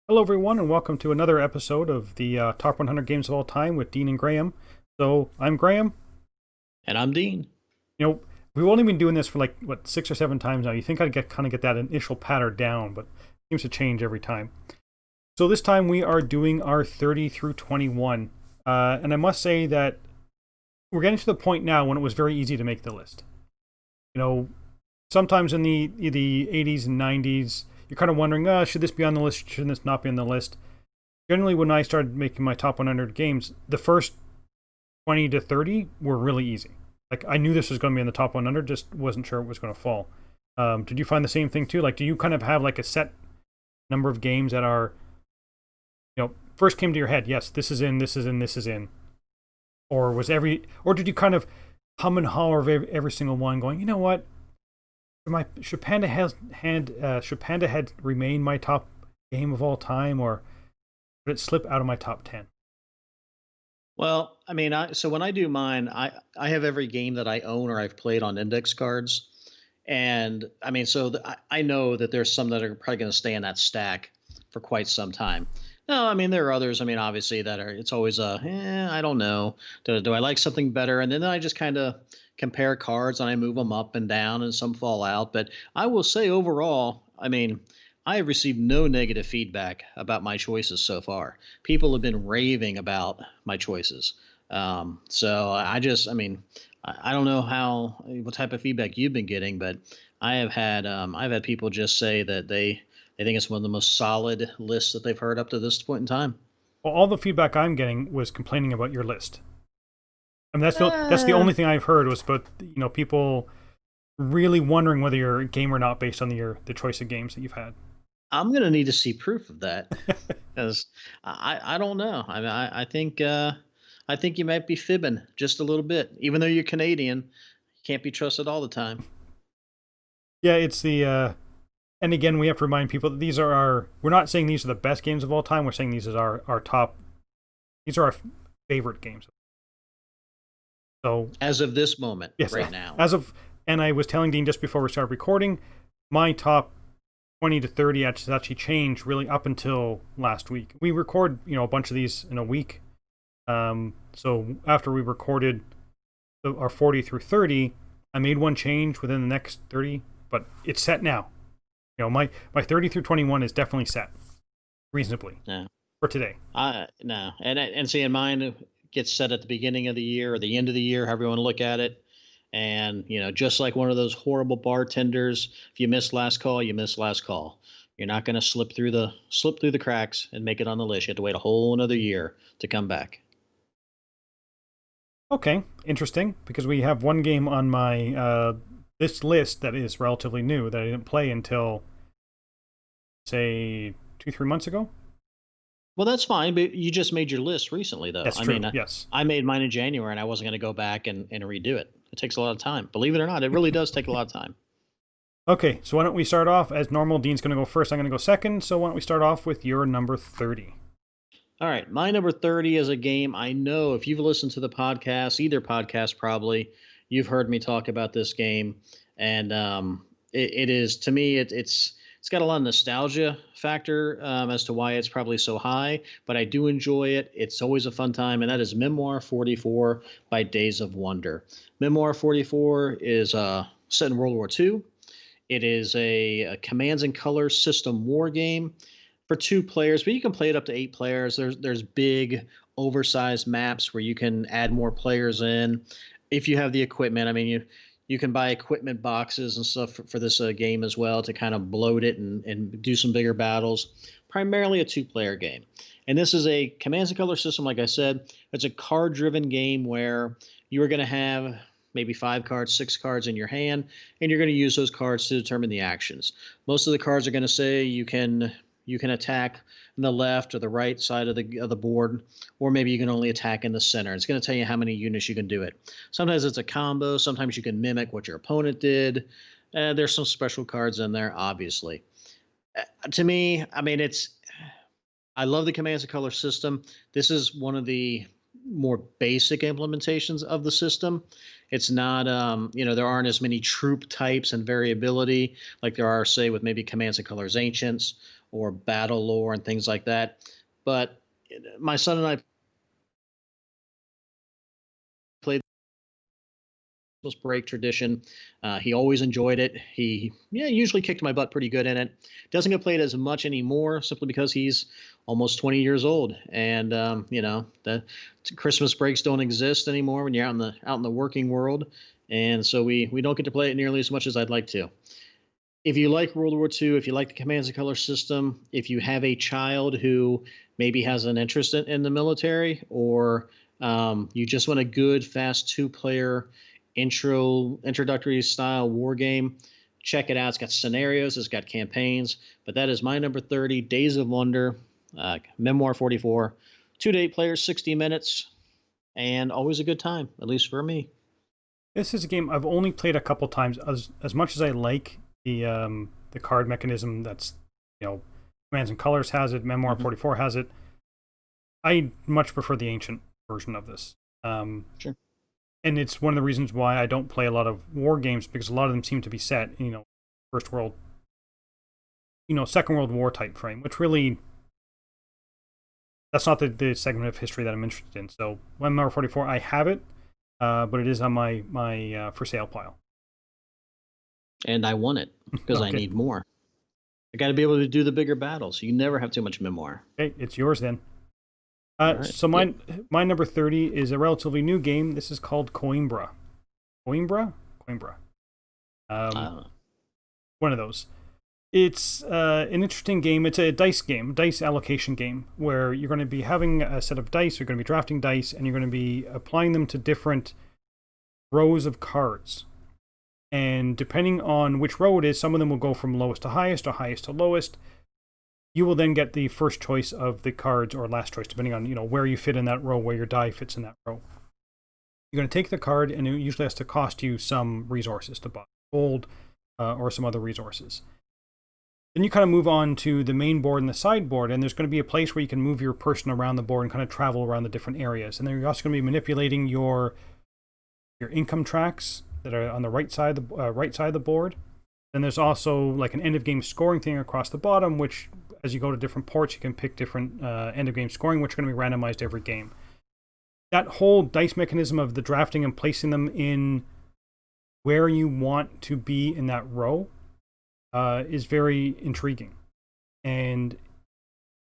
Hello, everyone, and welcome to another episode of the Top 100 Games of All Time with Dean and Graham. So, I'm Graham. And I'm Dean. We've only been doing this for like, 6 or 7 times now. You think I'd get that initial patter down, but it seems to change every time. So, this time we are doing our 30 through 21. And I must say that we're getting to the point now when it was very easy to make the list. Sometimes in the 80s and 90s, you're kind of wondering, should this be on the list? Should this not be on the list? Generally, when I started making my top 100 games, the first 20 to 30 were really easy. Like, I knew this was going to be in the top 100, just wasn't sure it was going to fall. Did you find the same thing too? Like, do you kind of have like a set number of games that are, first came to your head? Yes, this is in, this is in, this is in. Or did you kind of hum and haw over every single one, going, you know what? Should Panda Head remain my top game of all time, or should it slip out of my top 10? Well, I mean, so when I do mine, I have every game that I own or I've played on index cards, and I mean, so I know that there's some that are probably going to stay in that stack for quite some time. No, I mean there are others. I mean, obviously that are. It's always I don't know. Do I like something better? And then I just kind of compare cards and I move them up and down, and some fall out. But I will say overall, I mean, I have received no negative feedback about my choices so far. People have been raving about my choices. So I mean, I don't know what type of feedback you've been getting, but I've had people just say that they think it's one of the most solid lists that they've heard up to this point in time. Well, all the feedback I'm getting was complaining about your list. I mean, that's the Uh, only thing I've heard was about people really wondering whether you're a game or not based on the choice of games that you've had. I'm gonna need to see proof of that because I don't know. I mean, I think you might be fibbing just a little bit, even though you're Canadian. You can't be trusted all the time. Yeah, it's and again, we have to remind people that we're not saying these are the best games of all time. We're saying these are our top, these are our favorite games. So, As of this moment, yes, right now. and I was telling Dean just before we started recording, my top 20 to 30 actually changed really up until last week. We record, a bunch of these in a week. So after we recorded our 40 through 30, I made one change within the next 30, but it's set now. My 30 through 21 is definitely set reasonably Yeah. for today. No, and seeing mine gets set at the beginning of the year or the end of the year, however you want to look at it. And just like one of those horrible bartenders, if you miss last call, you miss last call. You're not going to slip through the cracks and make it on the list. You have to wait a whole another year to come back. Okay, interesting, because we have one game on my this list that is relatively new that I didn't play until, say, 2-3 months ago. Well, that's fine, but you just made your list recently, though. That's I true. mean, Yes. I made mine in January, and I wasn't going to go back and redo it. It takes a lot of time. Believe it or not, it really does take a lot of time. Okay, so why don't we start off as normal? Dean's going to go first. I'm going to go second. So why don't we start off with your number 30? All right, my number 30 is a game I know if you've listened to the podcast, either podcast probably, you've heard me talk about this game. And it is, to me, it's got a lot of nostalgia factor as to why it's probably so high, but I do enjoy it. It's always a fun time, and that is Memoir 44 by Days of Wonder. Memoir 44 is set in World War II. It is a commands and colors system war game for 2 players, but you can play it up to 8 players. There's big oversized maps where you can add more players in if you have the equipment. I mean, you can buy equipment boxes and stuff for this game as well to kind of bloat it and do some bigger battles. Primarily a 2-player game. And this is a commands and color system, like I said. It's a card-driven game where you are going to have maybe 5 cards, 6 cards in your hand, and you're going to use those cards to determine the actions. Most of the cards are going to say you can attack in the left or the right side of the board, or maybe you can only attack in the center. It's going to tell you how many units you can do it. Sometimes it's a combo. Sometimes you can mimic what your opponent did. There's some special cards in there, obviously. To me, I mean, I love the commands and color system. This is one of the more basic implementations of the system. It's not, there aren't as many troop types and variability like there are, say, with maybe Commands and Colors Ancients or battle lore and things like that. But my son and I played Christmas break tradition. He always enjoyed it. He usually kicked my butt pretty good in it. Doesn't get played as much anymore simply because he's almost 20 years old, and the Christmas breaks don't exist anymore when you're out in the working world, and so we don't get to play it nearly as much as I'd like to. If you like World War II, if you like the commands and color system, if you have a child who maybe has an interest in the military, or you just want a good, fast two-player introductory style war game, check it out. It's got scenarios, it's got campaigns, but that is my number 30, Days of Wonder, Memoir 44, 2 to 8 players, 60 minutes, and always a good time, at least for me. This is a game I've only played a couple times. As much as I like the card mechanism, that's Commands and Colors has it, Memoir 44 has it. I much prefer the ancient version of this. Sure. And it's one of the reasons why I don't play a lot of war games, because a lot of them seem to be set, First World, Second World War type frame, which really, that's not the segment of history that I'm interested in. So Memoir 44, I have it, but it is on my for sale pile. And I want it because I Okay. need more. I got to be able to do the bigger battles. You never have too much memoir. Okay, it's yours then. Right. So my number 30 is a relatively new game. This is called Coimbra. Coimbra? Coimbra. One of those. It's an interesting game. It's a dice game, dice allocation game, where you're going to be having a set of dice, you're going to be drafting dice, and you're going to be applying them to different rows of cards. And depending on which row it is, some of them will go from lowest to highest or highest to lowest. You will then get the first choice of the cards, or last choice, depending on where you fit in that row, where your die fits in that row. You're going to take the card, and it usually has to cost you some resources to buy, gold or some other resources. Then you kind of move on to the main board and the sideboard, and there's going to be a place where you can move your person around the board and kind of travel around the different areas. And then you're also going to be manipulating your income tracks that are on the right side of the board. Then there's also like an end of game scoring thing across the bottom, which as you go to different ports, you can pick different end of game scoring, which are going to be randomized every game. That whole dice mechanism of the drafting and placing them in where you want to be in that row is very intriguing. And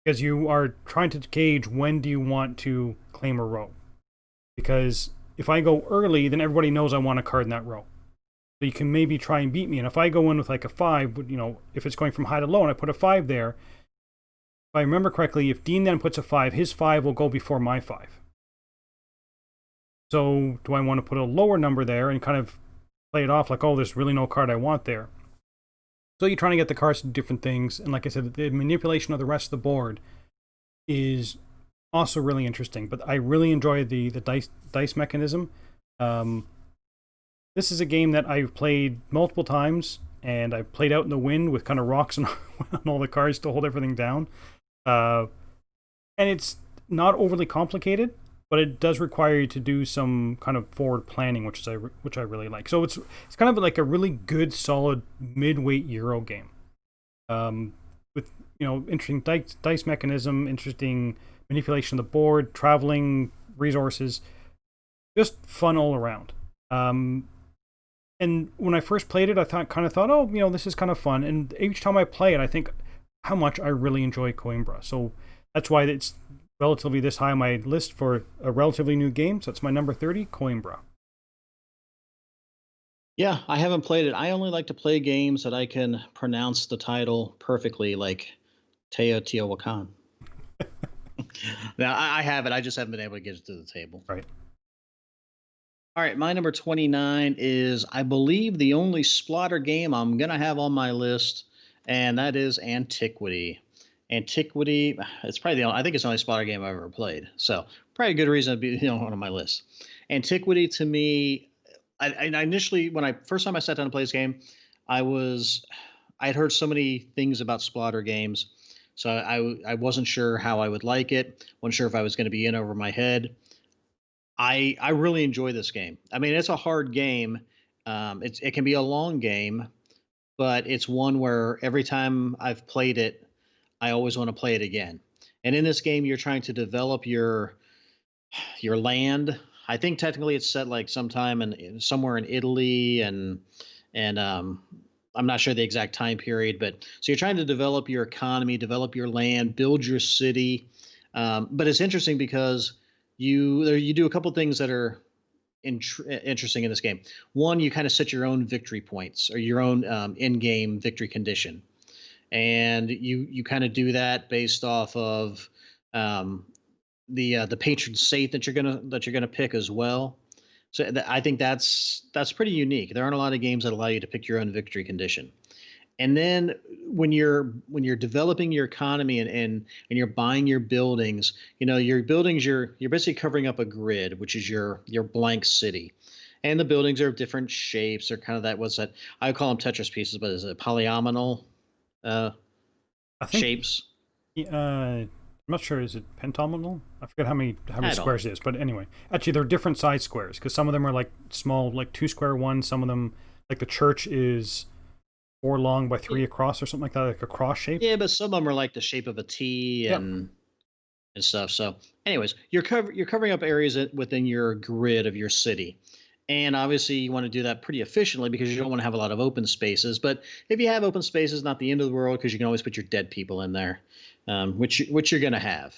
because you are trying to gauge when do you want to claim a row. Because if I go early, then everybody knows I want a card in that row. So you can maybe try and beat me. And if I go in with like a 5, if it's going from high to low and I put a 5 there, if I remember correctly, if Dean then puts a 5, his 5 will go before my 5. So do I want to put a lower number there and kind of play it off like, oh, there's really no card I want there? So you're trying to get the cards to do different things. And like I said, the manipulation of the rest of the board is also really interesting. But I really enjoy the dice mechanism. This is a game that I've played multiple times, and I played out in the wind with kind of rocks and on all the cards to hold everything down. And it's not overly complicated, but it does require you to do some kind of forward planning, which I really like. So it's kind of like a really good, solid mid-weight Euro game, with interesting dice mechanism, interesting manipulation of the board, traveling, resources, just fun all around. And when I first played it, I kind of thought, oh, this is kind of fun. And each time I play it, I think how much I really enjoy Coimbra. So that's why it's relatively this high on my list for a relatively new game. So it's my number 30, Coimbra. Yeah, I haven't played it. I only like to play games that I can pronounce the title perfectly, like Teotihuacan. Now, I have it. I just haven't been able to get it to the table. Right. All right, my number 29 is, I believe, the only Splotter game I'm going to have on my list, and that is Antiquity. Antiquity, it's probably I think it's the only Splotter game I've ever played. So probably a good reason to be on my list. Antiquity, to me, I initially, first time I sat down to play this game, I'd heard so many things about Splotter games, so I wasn't sure how I would like it, wasn't sure if I was going to be in over my head. I really enjoy this game. I mean, it's a hard game. It can be a long game, but it's one where every time I've played it, I always want to play it again. And in this game, you're trying to develop your land. I think technically it's set like sometime somewhere in Italy, and I'm not sure the exact time period, but so you're trying to develop your economy, develop your land, build your city. But it's interesting because you do a couple things that are interesting in this game. One, you kind of set your own victory points or your own in-game victory condition, and you kind of do that based off of um, the patron saint that you're gonna pick as well. So I think that's pretty unique. There aren't a lot of games that allow you to pick your own victory condition. And then when you're developing your economy and you're buying your buildings, your buildings you're basically covering up a grid, which is your blank city. And the buildings are of different shapes. They're kind of that what's that I call them Tetris pieces, but is it polyomino uh, I think shapes? I'm not sure. Is it pentagonal? I forget how many I don't. squares it is. But anyway, actually, they're different size squares because some of them are like small, like 2 square ones. Some of them, like the church, is 4 long by 3 across or something like that, like a cross shape. Yeah, but some of them are like the shape of a T Yep. and stuff. So, anyways, you're covering up areas within your grid of your city, and obviously you want to do that pretty efficiently because you don't want to have a lot of open spaces. But if you have open spaces, not the end of the world because you can always put your dead people in there, which you're going to have.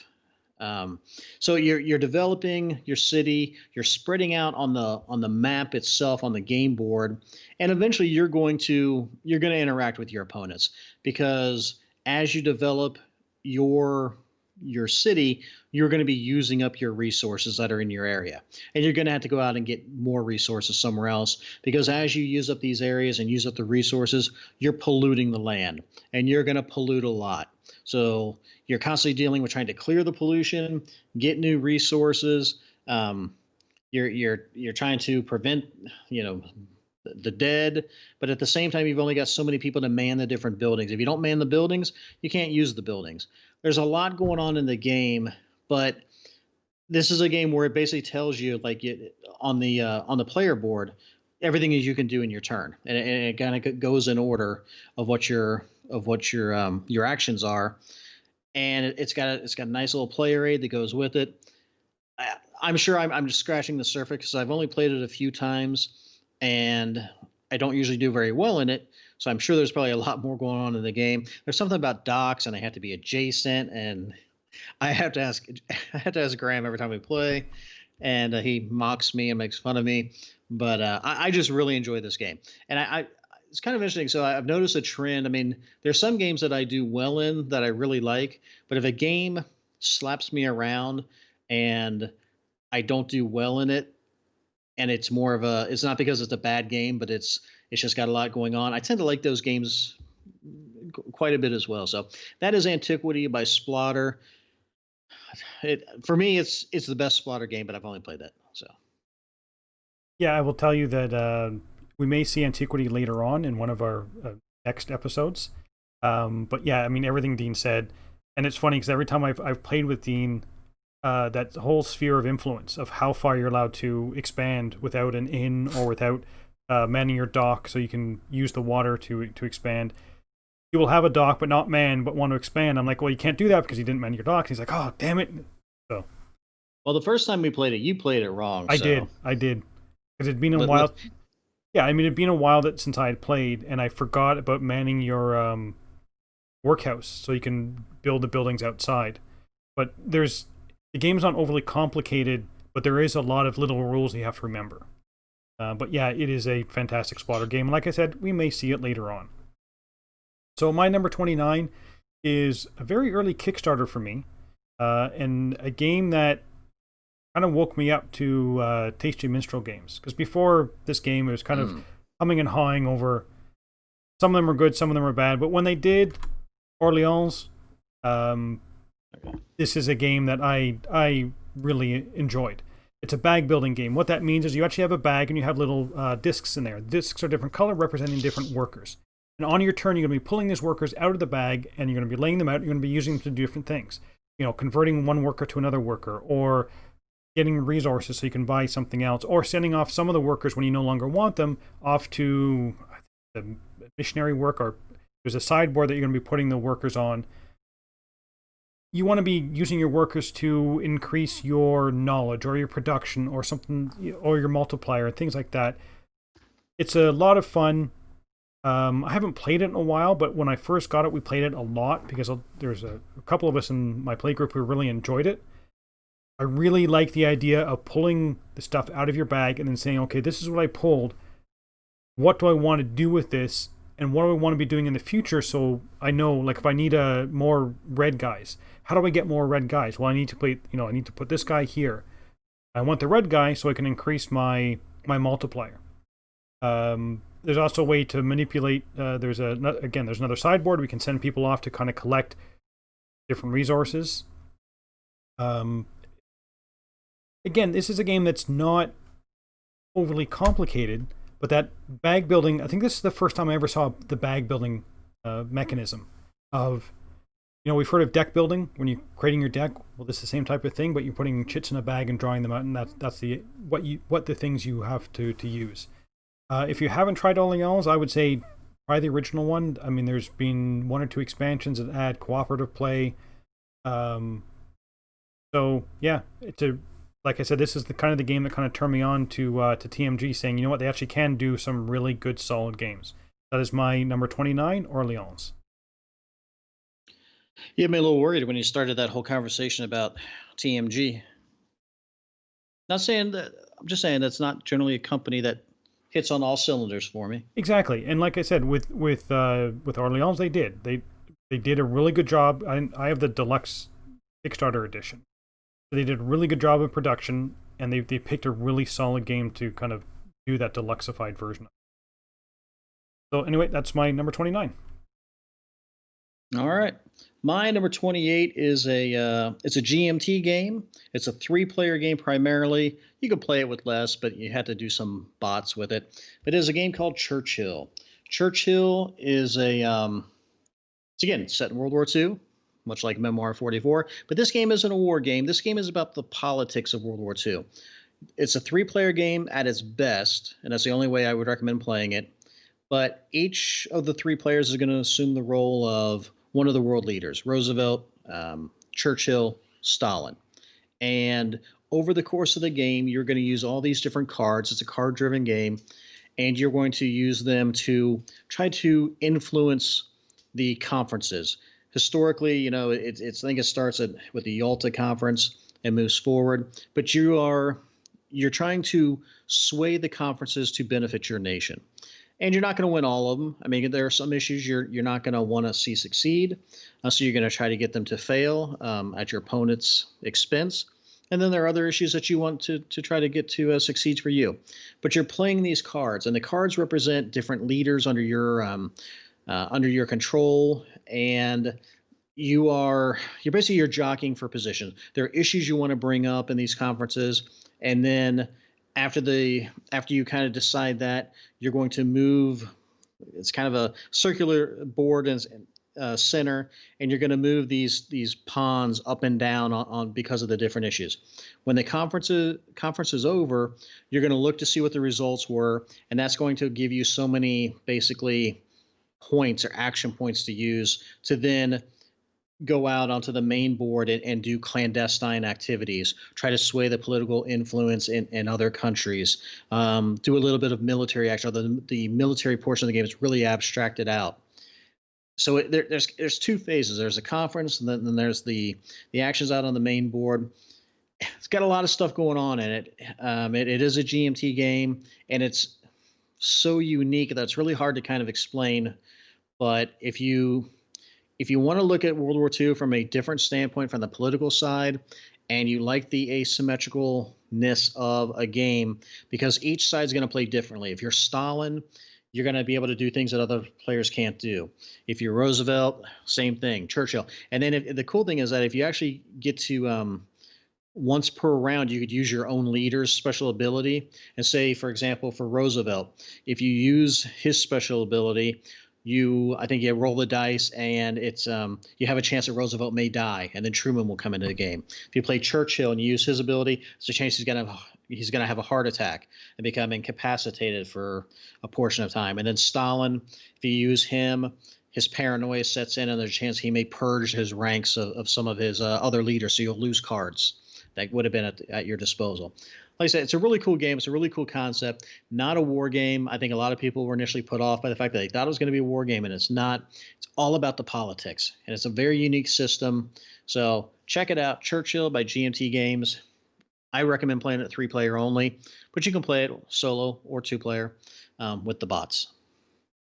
Um, so you're developing your city, you're spreading out on the map itself on the game board, and eventually you're going to interact with your opponents because as you develop your your city, you're going to be using up your resources that are in your area. And you're going to have to go out and get more resources somewhere else because as you use up these areas and use up the resources, you're polluting the land and you're going to pollute a lot. So you're constantly dealing with trying to clear the pollution, get new resources. Um, you're trying to prevent, you know, the dead, but at the same time, you've only got so many people to man the different buildings. If you don't man the buildings, you can't use the buildings. There's a lot going on in the game, but this is a game where it basically tells you, like on the player board, everything that you can do in your turn, and it kind of goes in order of what your actions are, and it's got a nice little player aid that goes with it. I'm sure I'm just scratching the surface because I've only played it a few times, and I don't usually do very well in it. So I'm sure there's probably a lot more going on in the game. There's something about docks, and I have to be adjacent, and I have to ask I have to ask Graham every time we play, and he mocks me and makes fun of me. But I just really enjoy this game, and I it's kind of interesting. So I've noticed a trend. I mean, there's some games that I do well in that I really like, but if a game slaps me around and I don't do well in it, and it's not because it's a bad game, but it's just got a lot going on. I tend to like those games quite a bit as well. So that is Antiquity by Splotter. For me, it's the best Splotter game, but I've only played that. So Yeah, I will tell you that we may see Antiquity later on in one of our next episodes. But yeah, I mean everything Dean said, and it's funny because every time I've played with Dean, that whole sphere of influence of how far you're allowed to expand without an inn or without manning your dock, so you can use the water to expand. You will have a dock but not man, but want to expand. I'm like, well, you can't do that because you didn't man your dock. He's like, oh, damn it. So well, the first time we played it, you played it wrong. I So did, because it'd been a let, while. let, Yeah, I mean, it'd been a while since I had played, and I forgot about manning your workhouse so you can build the buildings outside. But the game's not overly complicated, but there is a lot of little rules you have to remember. But yeah, it is a fantastic Splotter game. Like I said, we may see it later on. So my number 29 is a very early Kickstarter for me, and a game that kind of woke me up to Tasty Minstrel games. Because before this game, it was kind of humming and hawing over. Some of them were good, some of them were bad. But when they did Orleans, this is a game that I really enjoyed. It's a bag building game. What that means is you actually have a bag and you have little discs in there. Discs are different color representing different workers. And on your turn, you're going to be pulling these workers out of the bag and you're going to be laying them out. You're going to be using them to do different things. You know, converting one worker to another worker, or getting resources so you can buy something else, or sending off some of the workers when you no longer want them off to the missionary work, or there's a sideboard that you're going to be putting the workers on. you want to be using your workers to increase your knowledge or your production or something, or your multiplier, things like that. It's a lot of fun. I haven't played it in a while, but when I first got it, we played it a lot because there's a couple of us in my play group who really enjoyed it. I really like the idea of pulling the stuff out of your bag and then saying, okay, this is what I pulled. What do I want to do with this? And what do I want to be doing in the future? So I know, like, if I need more red guys, how do I get more red guys? Well, I need to play, I need to put this guy here. I want the red guy so I can increase my multiplier. There's also a way to manipulate. There's another sideboard. We can send people off to kind of collect different resources. Again, this is a game that's not overly complicated, but that bag building, I think this is the first time I ever saw the bag building mechanism of, we've heard of deck building when you're creating your deck. Well, this is the same type of thing, but you're putting chits in a bag and drawing them out, and that's what the things you have to use. If you haven't tried Orleans, I would say try the original one. I mean, there's been 1 or 2 expansions that add cooperative play. So yeah, like I said, this is the kind of the game that kind of turned me on to TMG, saying, you know what, they actually can do some really good, solid games. That is my number 29, Orleans. You had me a little worried when you started that whole conversation about TMG. Not saying that, I'm just saying that's not generally a company that hits on all cylinders for me. Exactly, and like I said, with Orleans, they did a really good job. I have the deluxe Kickstarter edition. They did a really good job of production, and they picked a really solid game to kind of do that deluxeified version. So anyway, that's my number 29. All right. My number 28 is it's a GMT game. It's a 3-player game primarily. You could play it with less, but you had to do some bots with it. But it is a game called Churchill. Churchill is it's again set in World War II, much like Memoir 44. But this game isn't a war game. This game is about the politics of World War II. It's a 3-player game at its best, and that's the only way I would recommend playing it. But each of the 3 players is going to assume the role of one of the world leaders: Roosevelt, Churchill, Stalin. And over the course of the game, you're going to use all these different cards. It's a card-driven game, and you're going to use them to try to influence the conferences. Historically, I think it starts with the Yalta Conference and moves forward. But you're trying to sway the conferences to benefit your nation. And you're not going to win all of them. I mean, there are some issues you're not going to want to see succeed. So you're going to try to get them to fail at your opponent's expense. And then there are other issues that you want to try to get to succeed for you. But you're playing these cards, and the cards represent different leaders under your control. And you're jockeying for position. There are issues you want to bring up in these conferences, and then after you kind of decide that, you're going to move. It's kind of a circular board and center, and you're going to move these pawns up and down on because of the different issues. When the conference is over, you're going to look to see what the results were, and that's going to give you so many basically points or action points to use to then go out onto the main board and do clandestine activities, try to sway the political influence in other countries, do a little bit of military action. The military portion of the game is really abstracted out. So there's 2 phases. There's a conference, and then there's the actions out on the main board. It's got a lot of stuff going on in it. It is a GMT game, and it's so unique that it's really hard to kind of explain. But if you want to look at World War II from a different standpoint, from the political side, and you like the asymmetricalness of a game, because each side's going to play differently. If you're Stalin, you're going to be able to do things that other players can't do. If you're Roosevelt, same thing. Churchill. And then the cool thing is that if you actually get to once per round, you could use your own leader's special ability. And say, for example, for Roosevelt, if you use his special ability, I think you roll the dice, and it's you have a chance that Roosevelt may die, and then Truman will come into the game. If you play Churchill and you use his ability, there's a chance he's gonna have a heart attack and become incapacitated for a portion of time. And then Stalin, if you use him, his paranoia sets in, and there's a chance he may purge his ranks of some of his other leaders, so you'll lose cards that would have been at your disposal. Like I said, it's a really cool game. It's a really cool concept. Not a war game. I think a lot of people were initially put off by the fact that they thought it was going to be a war game, and it's not. It's all about the politics, and it's a very unique system. So check it out. Churchill by GMT Games. I recommend playing it 3-player only, but you can play it solo or 2-player with the bots.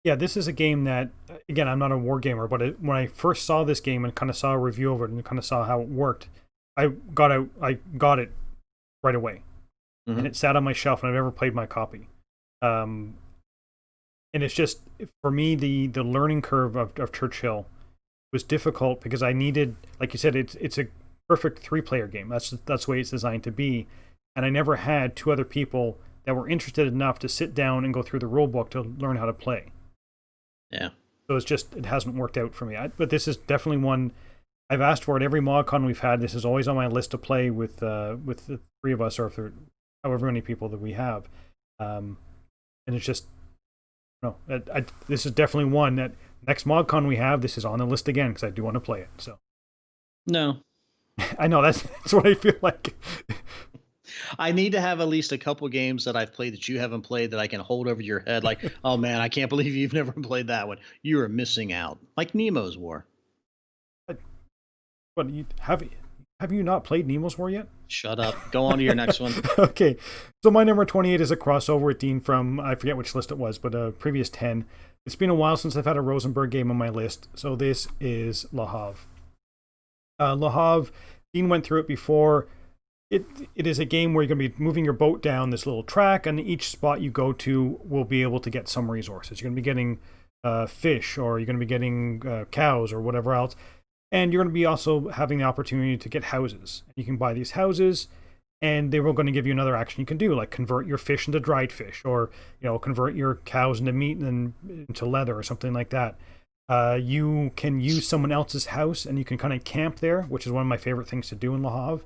Yeah, this is a game that, again, I'm not a war gamer, but when I first saw this game and kind of saw a review of it and kind of saw how it worked, I got it right away, and it sat on my shelf, and I've never played my copy. And it's just, for me, the learning curve of Churchill was difficult because I needed, like you said, it's a perfect 3-player game. That's the way it's designed to be, and I never had 2 other people that were interested enough to sit down and go through the rule book to learn how to play. Yeah. So it hasn't worked out for me. But this is definitely one I've asked for at every ModCon we've had. This is always on my list to play with the 3 of us, or if there, however many people that we have. And it's just, no, this is definitely one that next ModCon we have, this is on the list again because I do want to play it. So no, I know that's what I feel like. I need to have at least a couple games that I've played that you haven't played that I can hold over your head. Like, oh man, I can't believe you've never played that one. You are missing out. Like Nemo's War. But have you not played Nemo's War yet? Shut up. Go on to your next one. Okay, so my number 28 is a crossover with Dean from, I forget which list it was, but a previous 10. It's been a while since I've had a Rosenberg game on my list, so this is Le Havre. Le Havre, Dean went through it before. It is a game where you're going to be moving your boat down this little track, and each spot you go to will be able to get some resources. You're going to be getting fish, or you're going to be getting cows, or whatever else. And you're going to be also having the opportunity to get houses. You can buy these houses, and they were going to give you another action you can do, like convert your fish into dried fish, or convert your cows into meat and into leather, or something like that. You can use someone else's house, and you can kind of camp there, which is one of my favorite things to do in Le Havre.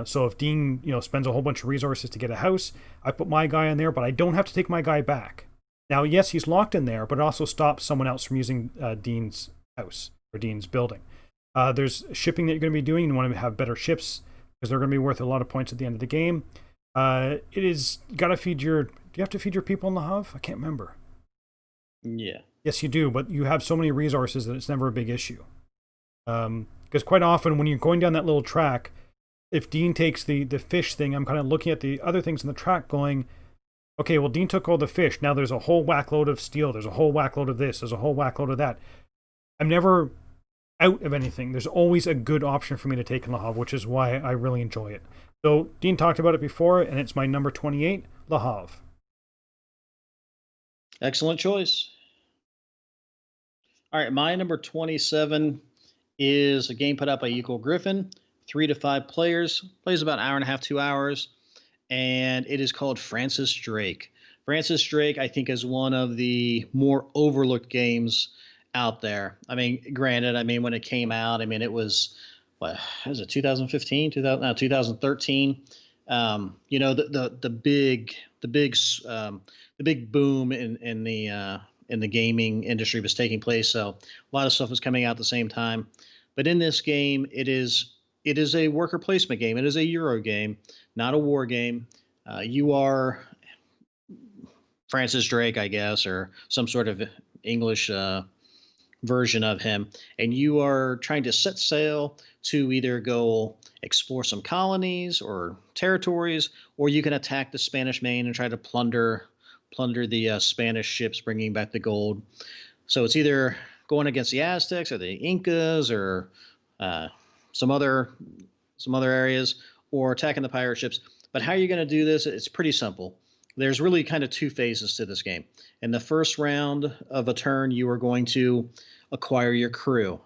So if Dean, spends a whole bunch of resources to get a house, I put my guy in there, but I don't have to take my guy back. Now, yes, he's locked in there, but it also stops someone else from using Dean's house or Dean's building. There's shipping that you're going to be doing. You want to have better ships because they're going to be worth a lot of points at the end of the game. You got to feed do you have to feed your people in Le Havre? I can't remember. Yeah. Yes, you do, but you have so many resources that it's never a big issue. Because quite often when you're going down that little track, if Dean takes the fish thing, I'm kind of looking at the other things in the track going, okay, well, Dean took all the fish. Now there's a whole whackload of steel. There's a whole whackload of this. There's a whole whackload of that. I'm never out of anything. There's always a good option for me to take in Le Havre, which is why I really enjoy it. So Dean talked about it before, and it's my number 28, Le Havre. Excellent choice. All right, my number 27 is a game put out by Equal Griffin. 3 to 5 players, plays about an hour and a half, 2 hours, and it is called Francis Drake. Francis Drake, I think, is one of the more overlooked games out there. I mean, granted, when it came out, it was, what was it, 2015, 2013. The big boom in the gaming industry was taking place, so a lot of stuff was coming out at the same time. But in this game, it is a worker placement game. It is a Euro game, not a war game. You are Francis Drake, I guess, or some sort of English version of him, and you are trying to set sail to either go explore some colonies or territories, or you can attack the Spanish Main and try to plunder the Spanish ships bringing back the gold. So it's either going against the Aztecs or the Incas or some other areas, or attacking the pirate ships. But how are you going to do this? It's pretty simple. There's really kind of 2 phases to this game. In the first round of a turn, you are going to acquire your crew,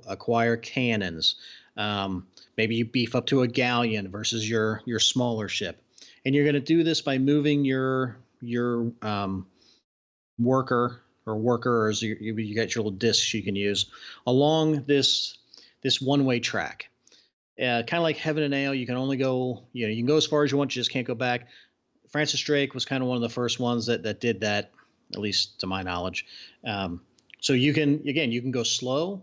acquire cannons. Maybe you beef up to a galleon versus your smaller ship, and you're going to do this by moving your worker or workers. You get your little discs you can use along this one-way track. Kind of like Heaven and Ale, you can only go, you can go as far as you want, you just can't go back. Francis Drake was kind of one of the first ones that did that, at least to my knowledge. So you can go slow,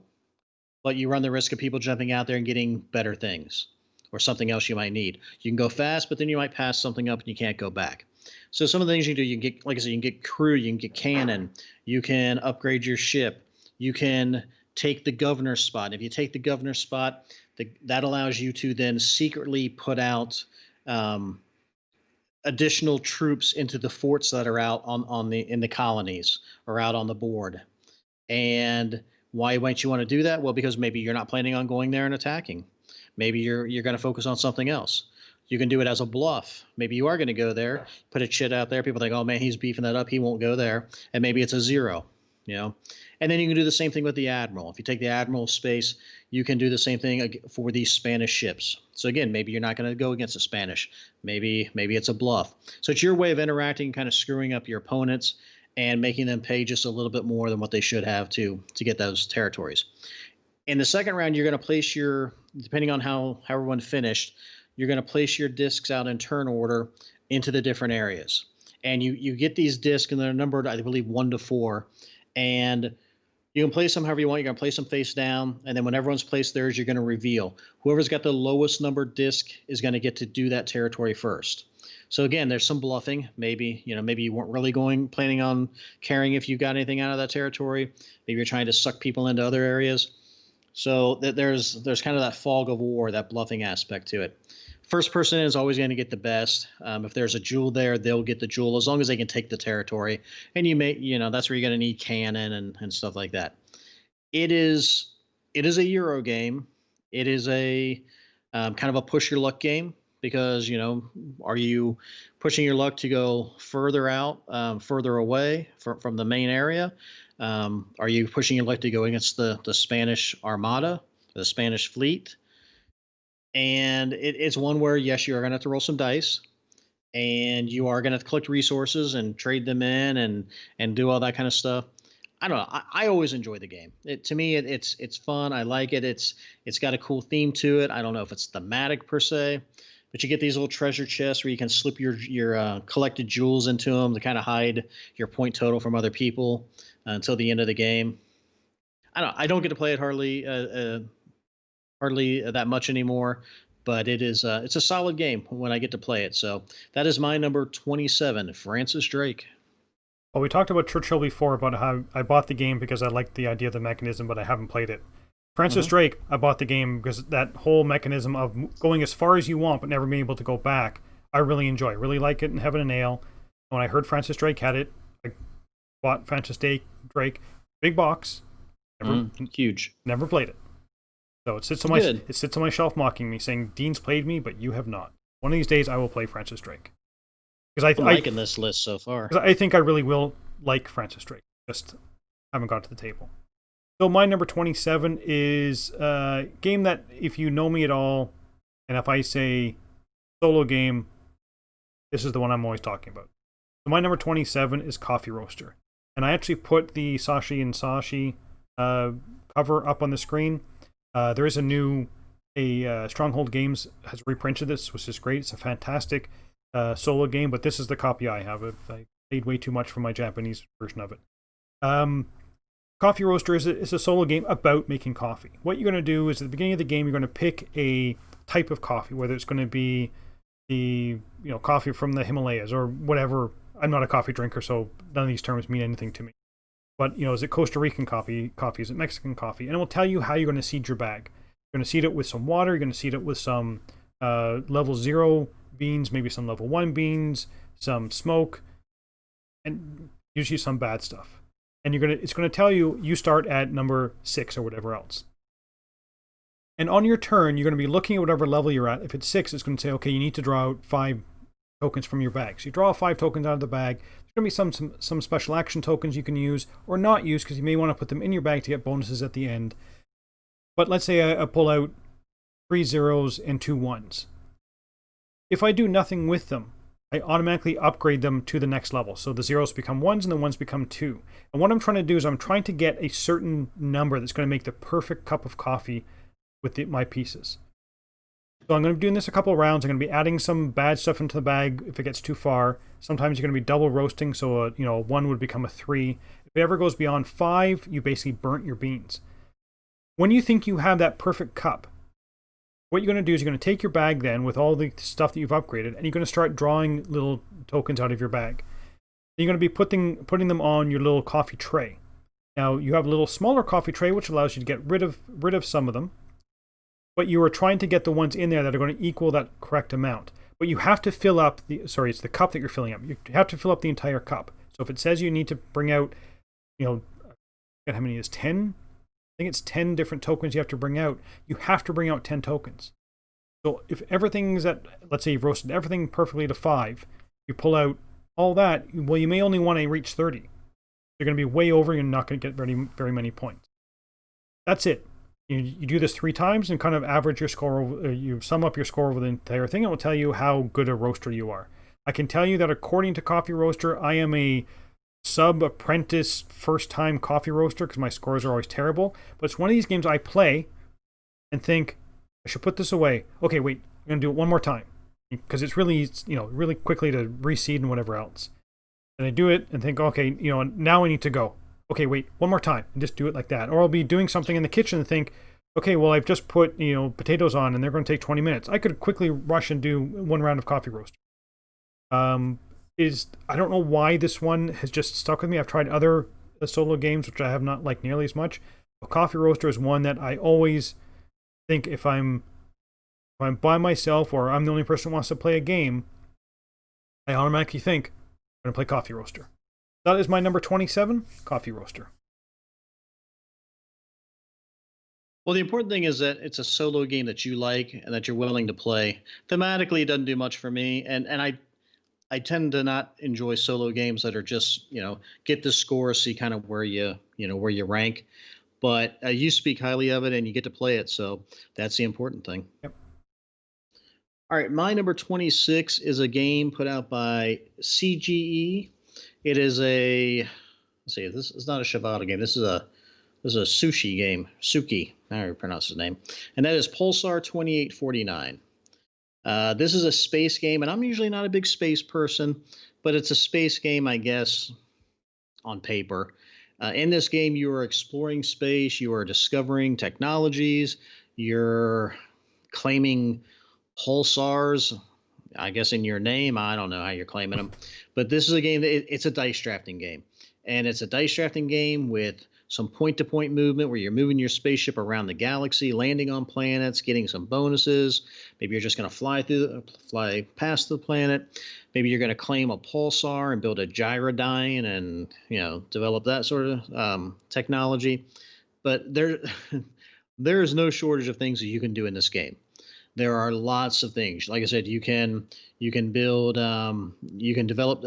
but you run the risk of people jumping out there and getting better things or something else you might need. You can go fast, but then you might pass something up and you can't go back. So some of the things you can do, you can get, like I said, you can get crew, you can get cannon, you can upgrade your ship, you can take the governor's spot. If you take the governor's spot, that allows you to then secretly put out um, additional troops into the forts that are out on the in the colonies or out on the board. And why might you want to do that? Well, because maybe you're not planning on going there and attacking. Maybe you're going to focus on something else. You can do it as a bluff. Maybe you are going to go there, put a chit out there. People think, oh man, he's beefing that up. He won't go there. And maybe it's a zero, you know. And then you can do the same thing with the admiral. If you take the admiral space, you can do the same thing for these Spanish ships. So again, maybe you're not going to go against the Spanish. Maybe it's a bluff. So it's your way of interacting, kind of screwing up your opponents and making them pay just a little bit more than what they should have to get those territories. In the second round, you're going to place your, depending on how everyone finished, you're going to place your discs out in turn order into the different areas. And you get these discs, and they're numbered, I believe, 1 to 4. And you can place them however you want. You're going to place them face down. And then when everyone's placed theirs, you're going to reveal. Whoever's got the lowest numbered disc is going to get to do that territory first. So again, there's some bluffing. Maybe you weren't really planning on caring if you got anything out of that territory. Maybe you're trying to suck people into other areas. So there's kind of that fog of war, that bluffing aspect to it. First person is always going to get the best. If there's a jewel there, they'll get the jewel as long as they can take the territory. And that's where you're going to need cannon and stuff like that. It is a Euro game. It is a kind of a push your luck game because, are you pushing your luck to go further out, further away from the main area? Are you pushing your luck to go against the Spanish Armada, the Spanish fleet? And it's one where, yes, you are going to have to roll some dice, and you are going to collect resources and trade them in and do all that kind of stuff. I don't know. I always enjoy the game. To me, it's fun. I like it. It's got a cool theme to it. I don't know if it's thematic per se, but you get these little treasure chests where you can slip your collected jewels into them to kind of hide your point total from other people until the end of the game. I don't get to play it hardly that much anymore, but it's a solid game when I get to play it. So that is my number 27, Francis Drake. Well, we talked about Churchill before about how I bought the game because I liked the idea of the mechanism, but I haven't played it. Francis Drake, I bought the game because that whole mechanism of going as far as you want but never being able to go back, I really enjoy. Really like it in Heaven and Ale. When I heard Francis Drake had it, I bought Francis Drake, big box, huge. Never played it. So it sits on my shelf mocking me, saying, Dean's played me, but you have not. One of these days I will play Francis Drake. Because I'm liking this list so far. Because I think I really will like Francis Drake. Just haven't got to the table. So my number 27 is a game that, if you know me at all, and if I say solo game, this is the one I'm always talking about. So my number 27 is Coffee Roaster. And I actually put the Sashi and Sashi cover up on the screen. There is Stronghold Games has reprinted this, which is great. It's a fantastic solo game, but this is the copy I have. I paid way too much for my Japanese version of it. Coffee Roaster is a solo game about making coffee. What you're going to do is at the beginning of the game, you're going to pick a type of coffee, whether it's going to be the coffee from the Himalayas or whatever. I'm not a coffee drinker, so none of these terms mean anything to me. But, is it Costa Rican coffee? Is it Mexican coffee? And it will tell you how you're going to seed your bag. You're going to seed it with some water. You're going to seed it with some level 0 beans, maybe some level 1 beans, some smoke, and usually some bad stuff. And it's going to tell you start at number 6 or whatever else. And on your turn, you're going to be looking at whatever level you're at. If it's 6, it's going to say, okay, you need to draw out 5 tokens from your bag. So you draw 5 tokens out of the bag. There's going to be some special action tokens you can use or not use because you may want to put them in your bag to get bonuses at the end. But let's say I pull out 3 zeros and 2 1s. If I do nothing with them, I automatically upgrade them to the next level. So the zeros become 1s and the 1s become 2. And what I'm trying to do is I'm trying to get a certain number that's going to make the perfect cup of coffee with my pieces. So I'm going to be doing this a couple of rounds. I'm going to be adding some bad stuff into the bag if it gets too far. Sometimes you're going to be double roasting, so 1 would become a 3. If If it ever goes beyond 5, you basically burnt your beans. When you think you have that perfect cup, what you're going to do is you're going to take your bag then with all the stuff that you've upgraded, and you're going to start drawing little tokens out of your bag. You're going to be putting them on your little coffee tray. Now, you have a little smaller coffee tray, which allows you to get rid of some of them, but you are trying to get the ones in there that are going to equal that correct amount. But you have to fill up it's the cup that you're filling up. You have to fill up the entire cup. So if it says you need to bring out, I forget how many it is, 10? I think it's 10 different tokens you have to bring out. You have to bring out 10 tokens. So if everything's at, let's say you've roasted everything perfectly to 5, you pull out all that, well, you may only want to reach 30. You're going to be way over, you're not going to get very many points. That's it. You do this 3 times and kind of average your score, you sum up your score over the entire thing. It will tell you how good a roaster you are. I can tell you that according to Coffee Roaster, I am a sub-apprentice first-time coffee roaster because my scores are always terrible. But it's one of these games I play and think, I should put this away. Okay, wait, I'm going to do it one more time. Because it's really, really quickly to reseed and whatever else. And I do it and think, okay, now I need to go. Okay, wait, one more time, and just do it like that. Or I'll be doing something in the kitchen and think, okay, well, I've just put, potatoes on and they're going to take 20 minutes. I could quickly rush and do 1 round of coffee roast. I don't know why this one has just stuck with me. I've tried other solo games, which I have not liked nearly as much. But Coffee Roaster is one that I always think if I'm by myself or I'm the only person who wants to play a game, I automatically think I'm going to play Coffee Roaster. That is my number 27, Coffee Roaster. Well, the important thing is that it's a solo game that you like and that you're willing to play. Thematically, it doesn't do much for me, and I tend to not enjoy solo games that are just get the score, see kind of where where you rank. But you speak highly of it, and you get to play it, so that's the important thing. Yep. All right, my number 26 is a game put out by CGE. It is this is not a Shibata game. This is a sushi game. Suki, I don't pronounce his name. And that is Pulsar 2849. This is a space game, and I'm usually not a big space person, but it's a space game, I guess, on paper. In this game, you are exploring space, you are discovering technologies, you're claiming pulsars, I guess, in your name. I don't know how you're claiming them, but this is a game it's a dice drafting game, and it's a dice drafting game with some point-to-point movement where you're moving your spaceship around the galaxy, landing on planets, getting some bonuses. Maybe you're just going to fly past the planet. Maybe you're going to claim a pulsar and build a gyrodyne and develop that sort of technology. But there is no shortage of things that you can do in this game. There are lots of things. Like I said, you can build, you can develop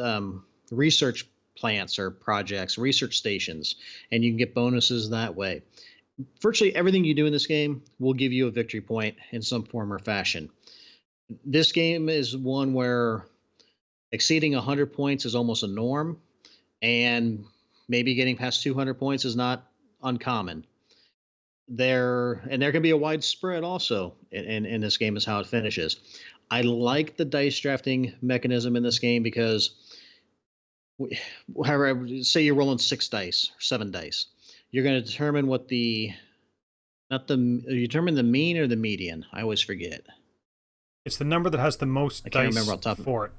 research plants or projects, research stations, and you can get bonuses that way. Virtually everything you do in this game will give you a victory point in some form or fashion. This game is one where exceeding 100 points is almost a norm, and maybe getting past 200 points is not uncommon. There can be a wide spread also in this game is how it finishes. I like the dice drafting mechanism in this game because however, say you're rolling 6 dice or 7 dice, you're going to determine you determine the mean or the median. I always forget. It's the number that has the most I can't dice remember off the top for it.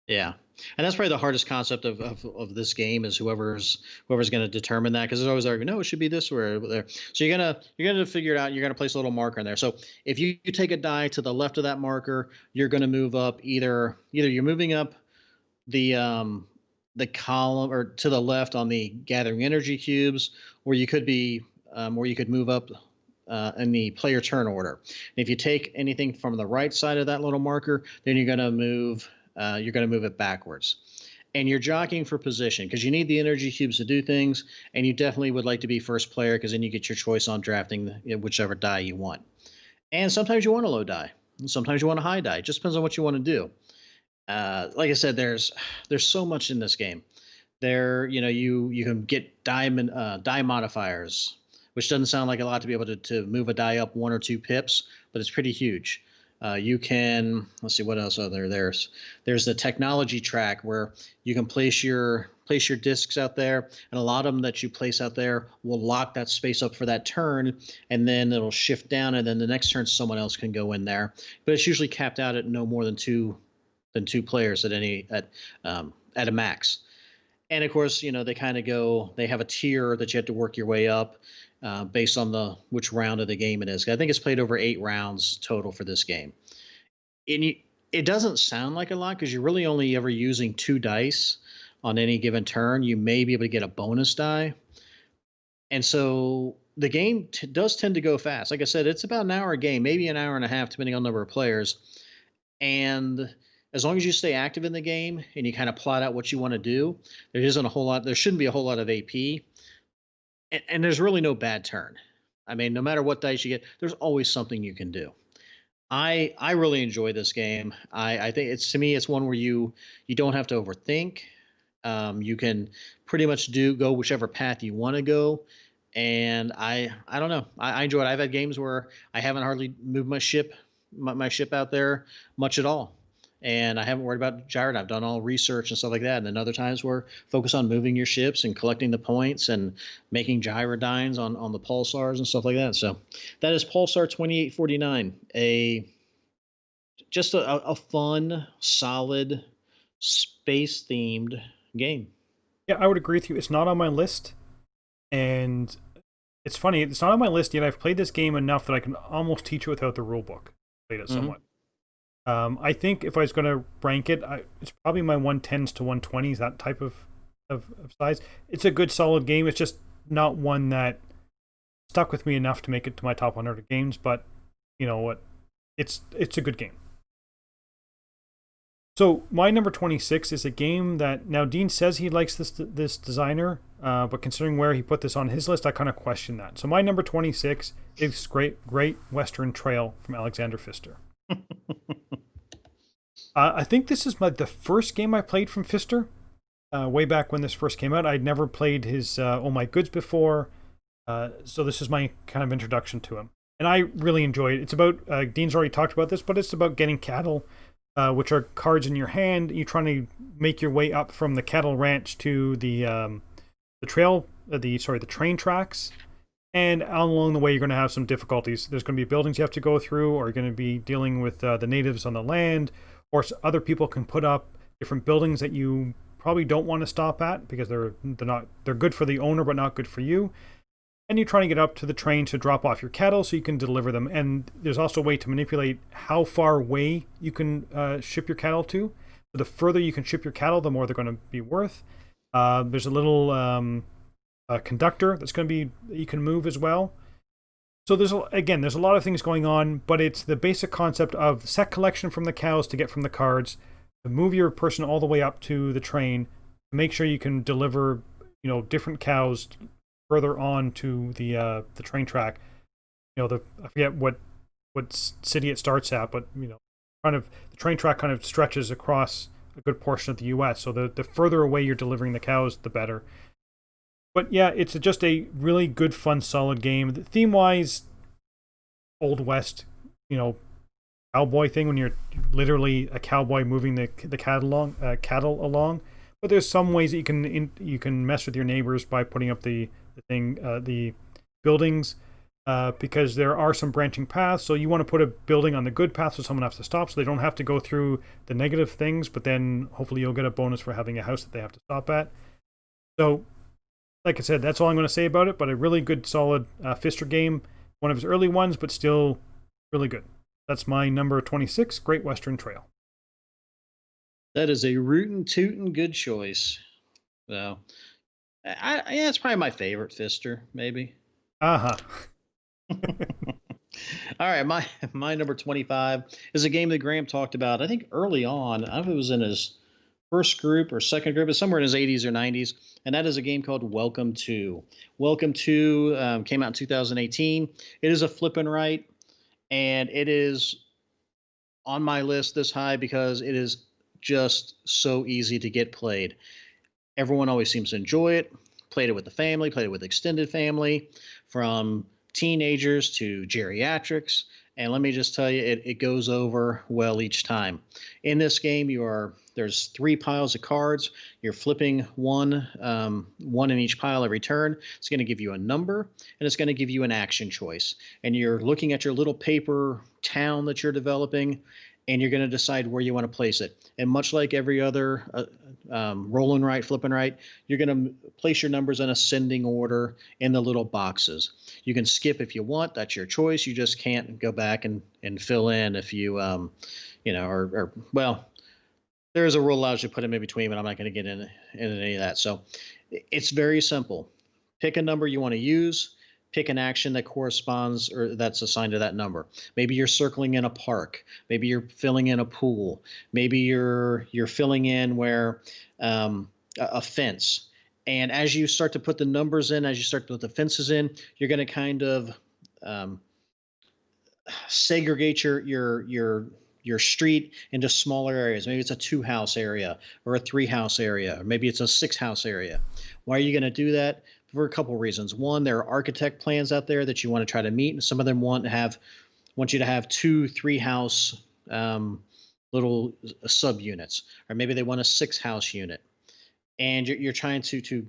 Yeah, and that's probably the hardest concept of this game is whoever's going to determine that, because there's always argument, no, it should be this or there. So you're gonna figure it out. You're gonna place a little marker in there. So if you take a die to the left of that marker, you're gonna move up either you're moving up the column or to the left on the gathering energy cubes, or you could move up in the player turn order. And if you take anything from the right side of that little marker, then you're going to move it backwards. And you're jockeying for position because you need the energy cubes to do things, and you definitely would like to be first player because then you get your choice on drafting whichever die you want. And sometimes you want a low die, and sometimes you want a high die. It just depends on what you want to do. Like I said, there's so much in this game. You can get die modifiers, which doesn't sound like a lot to be able to move a die up 1 or 2 pips, but it's pretty huge. You can, let's see what else are there. There's the technology track where you can place your place your discs out there, and a lot of them that you place out there will lock that space up for that turn, and then it'll shift down, and then the next turn someone else can go in there. But it's usually capped out at no more than two players at a max. And of course, they kind of go. They have a tier that you have to work your way up based on which round of the game it is. I think it's played over 8 rounds total for this game. And it doesn't sound like a lot because you're really only ever using 2 dice on any given turn. You may be able to get a bonus die, and so the game does tend to go fast. Like I said, it's about an hour a game, maybe an hour and a half, depending on the number of players. And as long as you stay active in the game and you kind of plot out what you want to do, there isn't a whole lot. There shouldn't be a whole lot of AP, and there's really no bad turn. I mean, no matter what dice you get, there's always something you can do. I really enjoy this game. I think to me it's one where you don't have to overthink. You can pretty much go whichever path you want to go, and I don't know. I enjoy it. I've had games where I haven't hardly moved my ship out there much at all, and I haven't worried about gyro. I've done all research and stuff like that. And then other times where focus on moving your ships and collecting the points and making gyrodynes on the pulsars and stuff like that. So that is Pulsar 2849, just a fun, solid, space themed game. Yeah, I would agree with you. It's not on my list, and it's funny. It's not on my list yet. I've played this game enough that I can almost teach it without the rule book. Played it somewhat. I think if I was going to rank it, it's probably my 110s to 120s, that type of size. It's a good, solid game. It's just not one that stuck with me enough to make it to my top 100 games. But you know what? It's a good game. So my number 26 is a game that now Dean says he likes this designer, but considering where he put this on his list, I kind of question that. So my number 26 is Great Western Trail from Alexander Pfister. I think this is the first game I played from Pfister. Way back when this first came out, I'd never played his Oh My Goods before, so this is my kind of introduction to him, and I really enjoy it. It's about Dean's already talked about this, but it's about getting cattle, which are cards in your hand. You're trying to make your way up from the cattle ranch to the train tracks. And along the way, you're going to have some difficulties. There's going to be buildings you have to go through, or you're going to be dealing with the natives on the land, or other people can put up different buildings that you probably don't want to stop at because they're good for the owner but not good for you. And you're trying to get up to the train to drop off your cattle so you can deliver them. And there's also a way to manipulate how far away you can ship your cattle to. So the further you can ship your cattle, the more they're going to be worth. There's a little conductor that's going to be that you can move as well. So there's a lot of things going on, but it's the basic concept of set collection from the cows to get from the cards, to move your person all the way up to the train, to make sure you can deliver different cows further on to the train track. I forget what city it starts at, but kind of the train track kind of stretches across a good portion of the U.S. So the further away you're delivering the cows, the better. But yeah, it's just a really good, fun, solid game. Theme-wise, Old West, cowboy thing when you're literally a cowboy moving the cattle along. But there's some ways that you can mess with your neighbors by putting up the buildings, because there are some branching paths. So you want to put a building on the good path so someone has to stop, so they don't have to go through the negative things. But then hopefully you'll get a bonus for having a house that they have to stop at. So, like I said, that's all I'm going to say about it, but a really good, solid Pfister game. One of his early ones, but still really good. That's my number 26, Great Western Trail. That is a rootin' tootin' good choice. So, it's probably my favorite Pfister, maybe. Uh-huh. All right, my number 25 is a game that Graeme talked about, I think early on. I don't know if it was in his first group or second group, but somewhere in his 80s or 90s, and that is a game called Welcome To. Welcome To came out in 2018. It is a flip and write, and it is on my list this high because it is just so easy to get played. Everyone always seems to enjoy it. Played it with the family, played it with extended family, from teenagers to geriatrics. And let me just tell you, it goes over well each time. In this game, There's 3 piles of cards. You're flipping one in each pile every turn. It's going to give you a number, and it's going to give you an action choice. And you're looking at your little paper town that you're developing, and you're going to decide where you want to place it. And much like every other roll and write, flip and write, you're going to place your numbers in ascending order in the little boxes. You can skip if you want. That's your choice. You just can't go back and fill in if you, well, there is a rule allows you to put them in between, but I'm not going to get into any of that. So it's very simple. Pick a number you want to use. Pick an action that corresponds or that's assigned to that number. Maybe you're circling in a park. Maybe you're filling in a pool. Maybe you're filling in where a fence. And as you start to put the numbers in, as you start to put the fences in, you're going to kind of segregate your street into smaller areas. Maybe it's a 2-house area or a 3-house area, or maybe it's a 6-house area. Why are you going to do that? For a couple of reasons. One, there are architect plans out there that you want to try to meet, and some of them want you to have 2-3-house little subunits, or maybe they want a 6-house unit, and you're trying to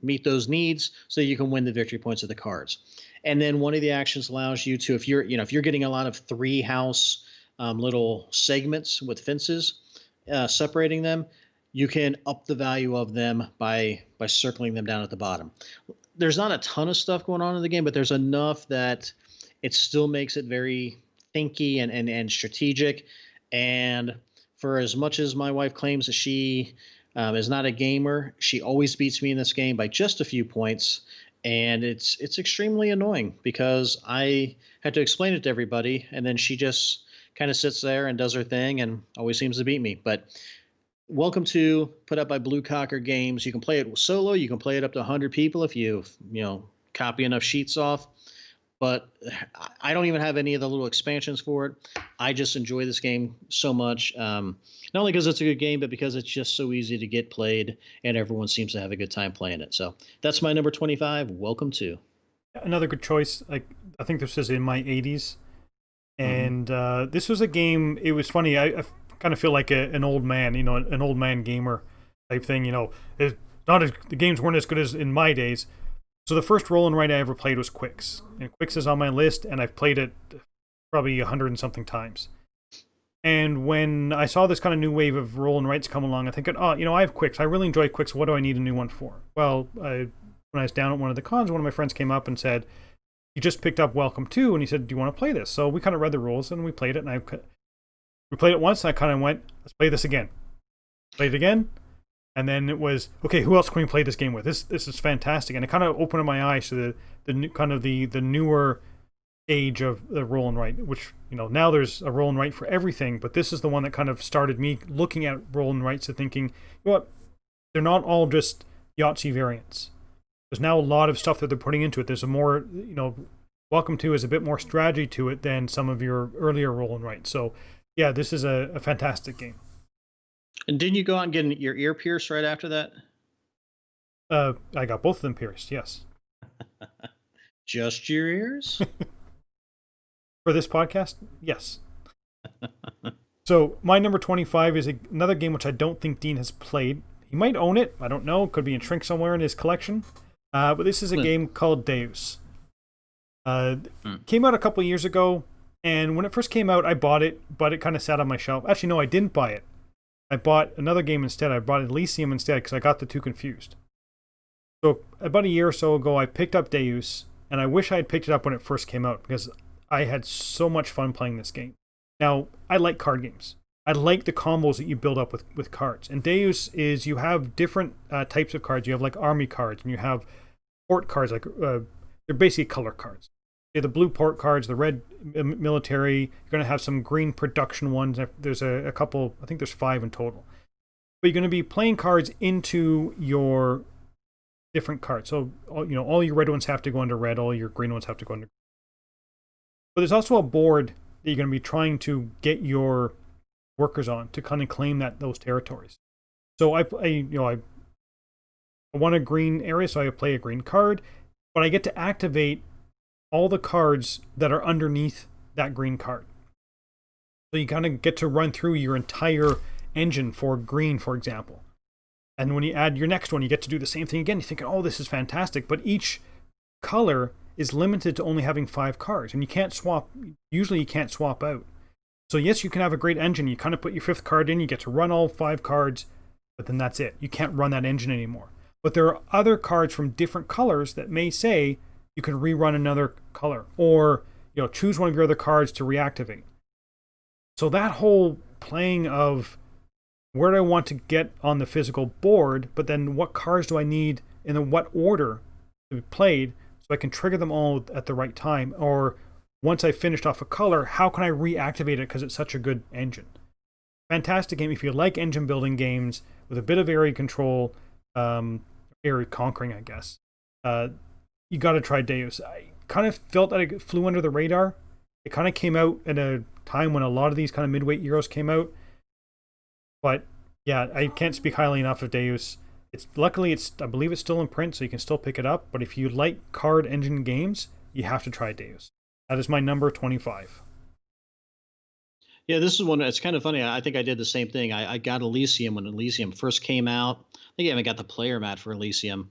meet those needs so you can win the victory points of the cards. And then one of the actions allows you to, if you're getting a lot of 3-house little segments with fences separating them, you can up the value of them by circling them down at the bottom. There's not a ton of stuff going on in the game, but there's enough that it still makes it very thinky and strategic. And for as much as my wife claims that she is not a gamer, she always beats me in this game by just a few points. And it's extremely annoying because I had to explain it to everybody, and then she just kind of sits there and does her thing and always seems to beat me. But welcome to put up by Blue Cocker Games. You can play it solo. You can play it up to 100 people if you copy enough sheets off. But I don't even have any of the little expansions for it. I just enjoy this game so much. Not only because it's a good game, but because it's just so easy to get played, and everyone seems to have a good time playing it. So that's my number 25. Welcome to. Another good choice. I think this is in my 80s. And this was a game, it was funny. I kind of feel like an old man, an old man gamer type thing. It's not as, the games weren't as good as in my days. So the first roll and write I ever played was Quicks, and Quicks is on my list, and I've played it probably 100 and something times. And when I saw this kind of new wave of roll and writes come along, I think, I have Quicks. I really enjoy Quicks. What do I need a new one for? Well, when I was down at one of the cons, one of my friends came up and said, he just picked up Welcome To, and he said, do you want to play this? So we kind of read the rules, and we played it, and we played it once, and I kind of went, let's play this again. Played it again, and then it was, okay, who else can we play this game with? This is fantastic, and it kind of opened my eyes to the newer age of the roll and write, which, now there's a roll and write for everything, but this is the one that kind of started me looking at roll and writes and thinking, what, they're not all just Yahtzee variants. There's now a lot of stuff that they're putting into it. There's a more, Welcome To is a bit more strategy to it than some of your earlier roll and write. So, yeah, this is a fantastic game. And didn't you go out and get your ear pierced right after that? I got both of them pierced, yes. Just your ears? For this podcast? Yes. So, my number 25 is another game which I don't think Dean has played. He might own it. I don't know. Could be in shrink somewhere in his collection. But this is a game called Deus. Came out a couple of years ago, and when it first came out, I bought it, but it kind of sat on my shelf. Actually, no, I didn't buy it. I bought another game instead. I bought Elysium instead because I got the two confused. So about a year or so ago, I picked up Deus, and I wish I had picked it up when it first came out because I had so much fun playing this game. Now, I like card games. I like the combos that you build up with cards. And Deus is, you have different types of cards. You have like army cards, and you have port cards, like they're basically color cards. You have the blue port cards, the red military. You're going to have some green production ones. There's a couple, I think there's 5 in total. But you're going to be playing cards into your different cards. So, all your red ones have to go into red, all your green ones have to go into green. But there's also a board that you're going to be trying to get your workers on to kind of claim those territories. So I want a green area, so I play a green card, but I get to activate all the cards that are underneath that green card. So you kind of get to run through your entire engine for green, for example. And when you add your next one, you get to do the same thing again. You think, oh, this is fantastic. But each color is limited to only having 5 cards, and you can't swap. Usually you can't swap out. So yes, you can have a great engine. You kind of put your 5th card in, you get to run all 5 cards, but then that's it. You can't run that engine anymore. But there are other cards from different colors that may say you can rerun another color, or choose one of your other cards to reactivate. So that whole playing of where do I want to get on the physical board, but then what cards do I need in what order to be played so I can trigger them all at the right time, or once I finished off a color, how can I reactivate it because it's such a good engine. Fantastic game if you like engine building games with a bit of area control, area conquering, I guess. You got to try Deus. I kind of felt that it flew under the radar. It kind of came out at a time when a lot of these kind of midweight Euros came out. But yeah, I can't speak highly enough of Deus. Luckily I believe it's still in print, so you can still pick it up. But if you like card engine games, you have to try Deus. That is my number 25. Yeah, this is one. It's kind of funny. I think I did the same thing. I got Elysium when Elysium first came out. I think I even got the player mat for Elysium.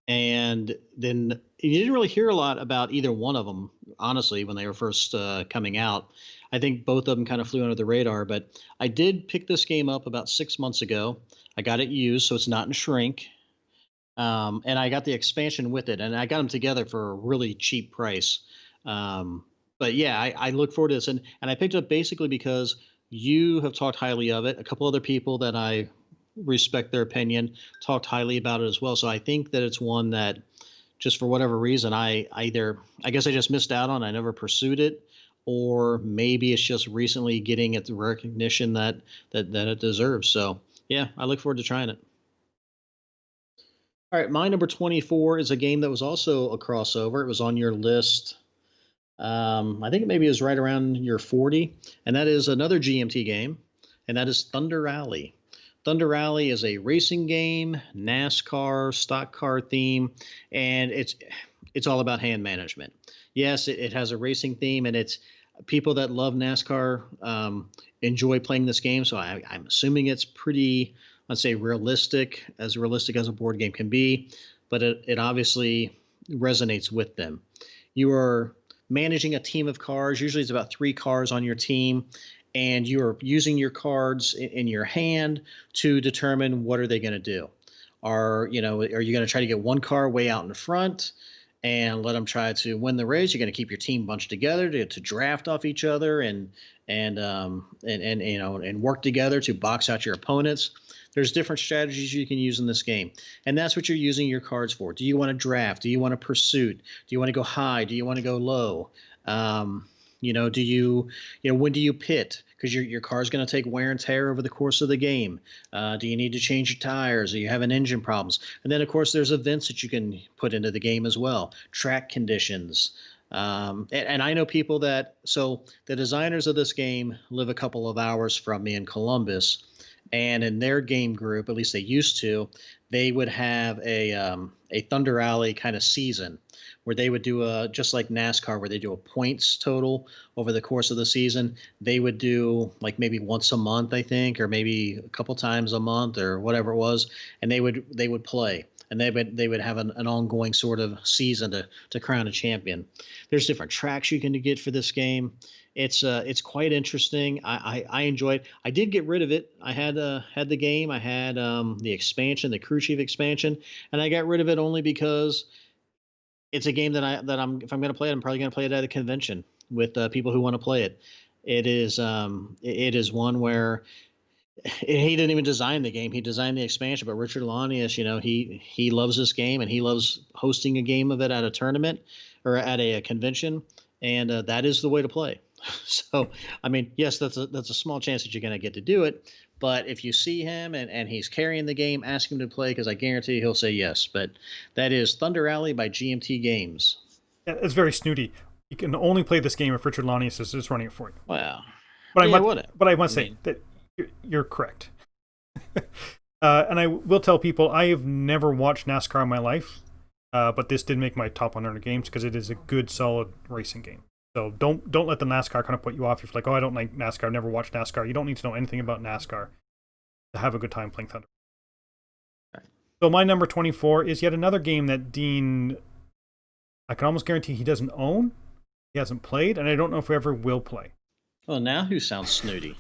And then you didn't really hear a lot about either one of them, honestly, when they were first coming out. I think both of them kind of flew under the radar, but I did pick this game up about 6 months ago. I got it used, so it's not in shrink. And I got the expansion with it, and I got them together for a really cheap price. But yeah, I look forward to this, and I picked it up basically because you have talked highly of it. A couple other people that I respect their opinion talked highly about it as well. So I think that it's one that, just for whatever reason, I guess I just missed out on. I never pursued it, or maybe it's just recently getting it the recognition that it deserves. So yeah, I look forward to trying it. All right, my number 24 is a game that was also a crossover. It was on your list. I think maybe it was right around your 40, and that is another GMT game, and that is Thunder Rally. Thunder Rally is a racing game, NASCAR, stock car theme, and it's all about hand management. Yes, it has a racing theme, and it's people that love NASCAR enjoy playing this game. So I'm assuming it's pretty, let's say, realistic as a board game can be, but it obviously resonates with them. You are managing a team of cars. Usually it's about 3 cars on your team, and you're using your cards in your hand to determine what are they going to do. Are you going to try to get one car way out in front and let them try to win the race? You're going to keep your team bunched together to draft off each other and work together to box out your opponents. There's different strategies you can use in this game, and that's what you're using your cards for. Do you want to draft? Do you want to pursuit? Do you want to go high? Do you want to go low? Do you when do you pit? Because your car's going to take wear and tear over the course of the game. Do you need to change your tires? Are you having engine problems? And then, of course, there's events that you can put into the game as well. Track conditions. And I know people so the designers of this game live a couple of hours from me in Columbus. And in their game group, at least they used to, they would have a Thunder Rally kind of season where they would do just like NASCAR, where they do a points total over the course of the season. They would do like maybe once a month, I think, or maybe a couple times a month or whatever it was. And they would play, and they would have an ongoing sort of season to crown a champion. There's different tracks you can get for this game. It's quite interesting. I enjoyed. I did get rid of it. I had the game. I had the expansion, the crew chief expansion, and I got rid of it only because it's a game that I'm if I'm going to play it, I'm probably going to play it at a convention with people who want to play it. It is one where he didn't even design the game. He designed the expansion, but Richard Lanius, he loves this game, and he loves hosting a game of it at a tournament or at a convention, and that is the way to play. So, I mean, yes, that's a small chance that you're going to get to do it. But if you see him and he's carrying the game, ask him to play, because I guarantee he'll say yes. But that is Thunder Rally by GMT Games. Yeah, it's very snooty. You can only play this game if Richard Lanius is just running it for you. Wow. But I must say that you're correct. And I will tell people I have never watched NASCAR in my life, but this did make my top 100 games because it is a good, solid racing game. So don't let the NASCAR kind of put you off. If you're like, oh, I don't like NASCAR, I've never watched NASCAR. You don't need to know anything about NASCAR. to have a good time playing Thunder. Right. So my number 24 is yet another game that Dean, I can almost guarantee he doesn't own, he hasn't played, and I don't know if he ever will play. Well, now who sounds snooty?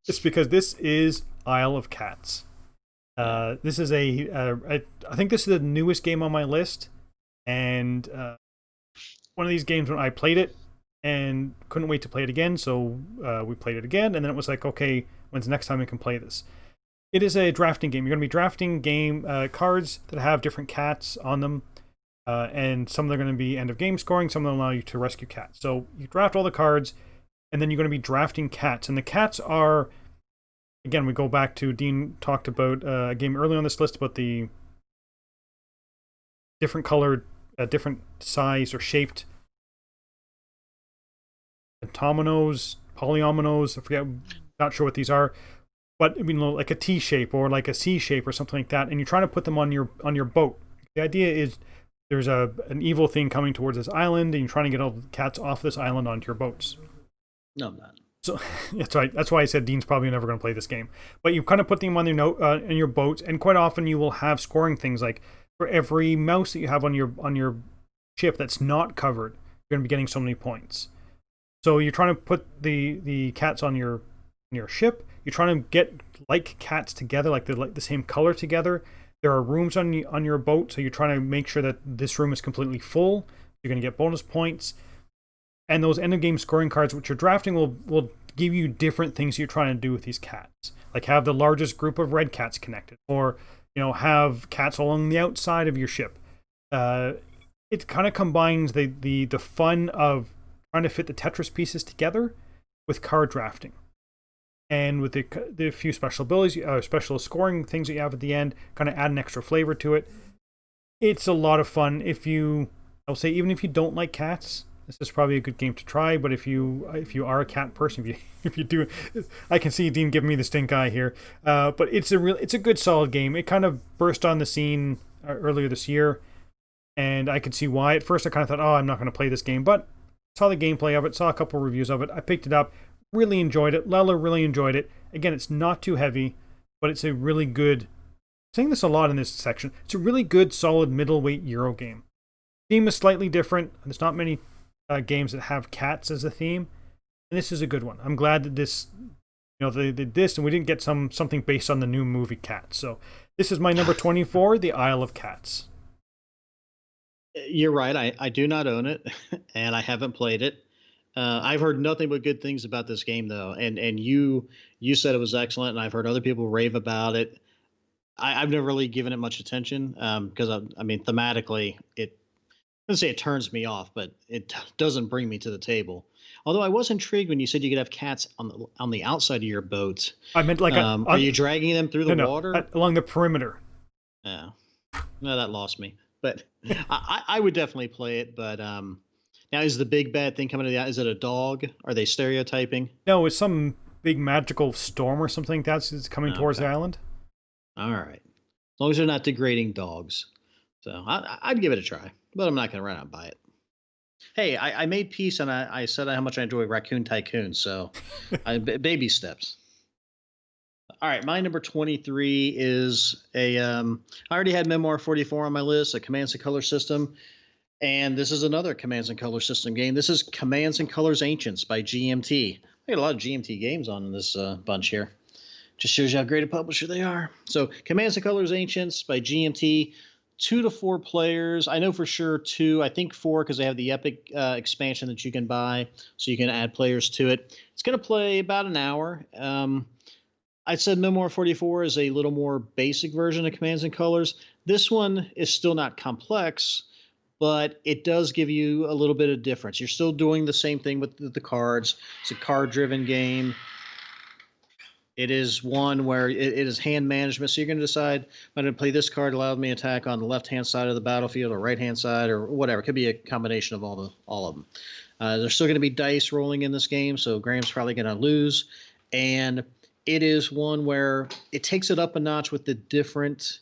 It's because this is Isle of Cats. This is I think this is the newest game on my list, and one of these games when I played it and couldn't wait to play it again, so we played it again, and then it was like, okay, when's the next time we can play this? It is a drafting game. You're going to be drafting cards that have different cats on them, and some of them are going to be end of game scoring, some of them allow you to rescue cats. So you draft all the cards, and then you're going to be drafting cats, and the cats are, again, we go back to Dean talked about a game early on this list about the different colored, different size or shaped pentominoes, polyominoes. I forget, not sure what these are, but I mean, like a T shape or like a C shape or something like that, and you're trying to put them on your boat. The idea is there's an evil thing coming towards this island, and you're trying to get all the cats off this island onto your boats. No, I'm not. So that's right. That's why I said Dean's probably never going to play this game. But you kind of put them on in your boats, and quite often you will have scoring things like for every mouse that you have on your ship that's not covered, you're going to be getting so many points. So you're trying to put the cats on your ship. You're trying to get like cats together, like they're like the same color together. There are rooms on your boat, so you're trying to make sure that this room is completely full. You're going to get bonus points. And those end of game scoring cards, which you're drafting, will give you different things you're trying to do with these cats. Like have the largest group of red cats connected, or have cats along the outside of your ship. It kind of combines the fun of trying to fit the Tetris pieces together with card drafting, and with the few special abilities, special scoring things that you have at the end, kind of add an extra flavor to it. It's a lot of fun. I'll say, even if you don't like cats, this is probably a good game to try. But if you are a cat person, if you do, I can see Dean giving me the stink eye here. But it's a good solid game. It kind of burst on the scene earlier this year, and I could see why. At first, I kind of thought, oh, I'm not going to play this game, but saw the gameplay of it, saw a couple reviews of it. I picked it up, really enjoyed it. Lella really enjoyed it. Again, it's not too heavy, but it's a really good. I'm saying this a lot in this section. It's a really good, solid middleweight Euro game. Theme is slightly different. There's not many games that have cats as a theme, and this is a good one. I'm glad that this, they did this, and we didn't get something based on the new movie Cats. So this is my number 24, The Isle of Cats. You're right. I do not own it, and I haven't played it. I've heard nothing but good things about this game, though, and you said it was excellent, and I've heard other people rave about it. I've never really given it much attention because I mean, thematically, I wouldn't say it turns me off, but it doesn't bring me to the table. Although I was intrigued when you said you could have cats on the outside of your boat. I meant like are you dragging them through the water? Along the perimeter. Yeah, no, that lost me. But I would definitely play it. But now is the big bad thing coming to the? Is it a dog? Are they stereotyping? No, it's some big magical storm or something like that's coming towards the island. All right, as long as they're not degrading dogs. So I'd give it a try, but I'm not going to run out and buy it. Hey, I made peace, and I said how much I enjoy Raccoon Tycoon, so baby steps. All right, my number 23 is I already had Memoir 44 on my list, a Commands and Color System, and this is another Commands and Color System game. This is Commands and Colors Ancients by GMT. I got a lot of GMT games on this bunch here. Just shows you how great a publisher they are. So Commands and Colors Ancients by GMT. 2 to 4 players. I know for sure 2. I think 4 because they have the Epic expansion that you can buy, so you can add players to it. It's going to play about an hour. I said Memoir 44 is a little more basic version of Commands and Colors. This one is still not complex, but it does give you a little bit of difference. You're still doing the same thing with the cards. It's a card-driven game. It is one where it is hand management. So you're going to decide, I'm going to play this card, allows me to attack on the left-hand side of the battlefield or right-hand side or whatever. It could be a combination of all of them. There's still going to be dice rolling in this game, so Graham's probably going to lose. And it is one where it takes it up a notch with the different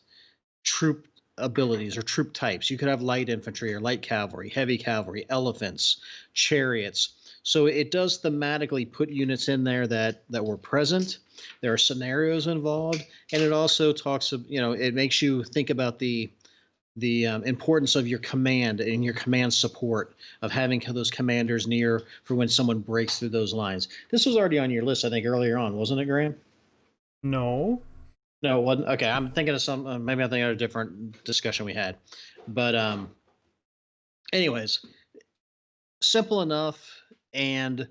troop abilities or troop types. You could have light infantry or light cavalry, heavy cavalry, elephants, chariots. So it does thematically put units in there that were present. There are scenarios involved, and it also talks of, it makes you think about the importance of your command and your command support of having those commanders near for when someone breaks through those lines. This was already on your list, I think, earlier on, wasn't it, Graham? No. No, it wasn't. Okay, I'm thinking of some. Maybe I'm thinking of a different discussion we had. But anyways, simple enough and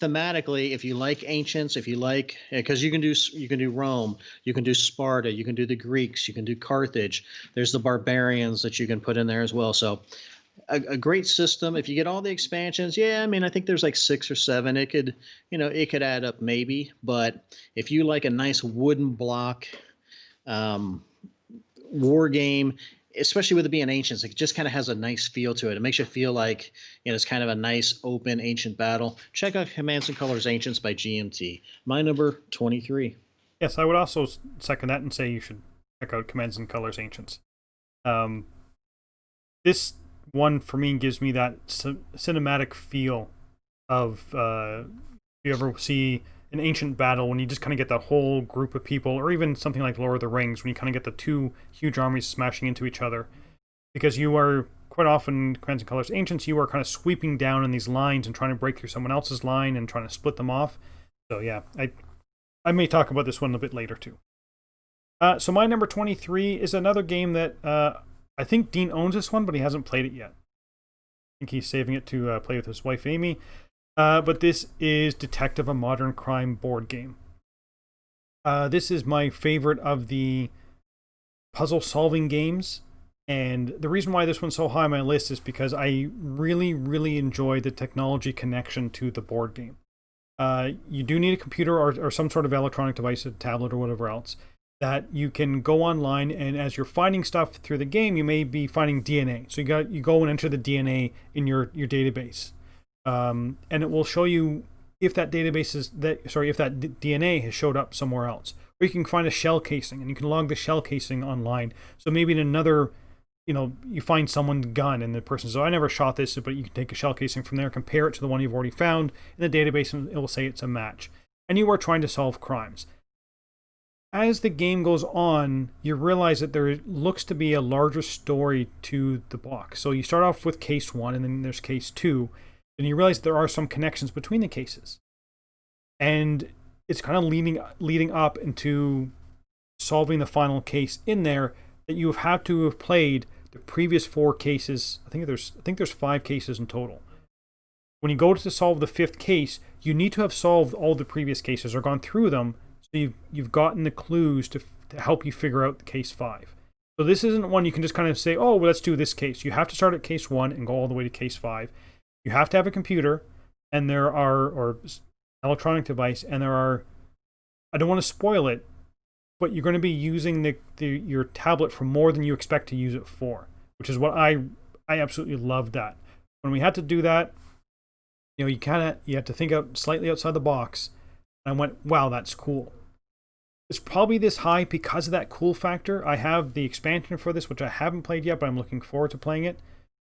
thematically, if you like ancients, if you like, because you can do Rome, you can do Sparta, you can do the Greeks, you can do Carthage. There's the barbarians that you can put in there as well. So a great system. If you get all the expansions, yeah, I mean, I think there's like 6 or 7. It could add up maybe. But if you like a nice wooden block um, war game, especially with it being ancients, it just kind of has a nice feel to it. It makes you feel like it's kind of a nice open ancient battle. Check out Commands and Colors Ancients by GMT. My number 23. Yes, I would also second that and say you should check out Commands and Colors Ancients. Um, this one for me gives me that cinematic feel of if you ever see an ancient battle when you just kind of get that whole group of people, or even something like Lord of the Rings when you kind of get the two huge armies smashing into each other, because you are quite often Commands and Colors Ancients, you are kind of sweeping down in these lines and trying to break through someone else's line and trying to split them off. So yeah, I may talk about this one a bit later too. So my number 23 is another game that I think Dean owns this one, but he hasn't played it yet. I think he's saving it to play with his wife Amy. But this is Detective: A Modern Crime board game. This is my favorite of the puzzle solving games. And the reason why this one's so high on my list is because I really, really enjoy the technology connection to the board game. You do need a computer or some sort of electronic device, a tablet or whatever else, that you can go online, and as you're finding stuff through the game, you may be finding DNA. So you go and enter the DNA in your database. And it will show you if that if that DNA has showed up somewhere else. Or you can find a shell casing, and you can log the shell casing online. So maybe in another, you find someone's gun, and the person says, "Oh, I never shot this," but you can take a shell casing from there, compare it to the one you've already found in the database, and it will say it's a match. And you are trying to solve crimes. As the game goes on, you realize that there looks to be a larger story to the book. So you start off with case 1, and then there's case 2. And you realize there are some connections between the cases. And it's kind of leading up into solving the final case in there, that you have to have played the previous 4 cases. I think there's 5 cases in total. When you go to solve the 5th case, you need to have solved all the previous cases or gone through them, so you've gotten the clues to help you figure out the case 5. So this isn't one you can just kind of say, "Oh, well, let's do this case." You have to start at case 1 and go all the way to case 5. You have to have a computer, and or electronic device, and I don't want to spoil it, but you're going to be using your tablet for more than you expect to use it for, which is what I absolutely loved that. When we had to do that, you have to think out slightly outside the box. And I went, wow, that's cool. It's probably this high because of that cool factor. I have the expansion for this, which I haven't played yet, but I'm looking forward to playing it.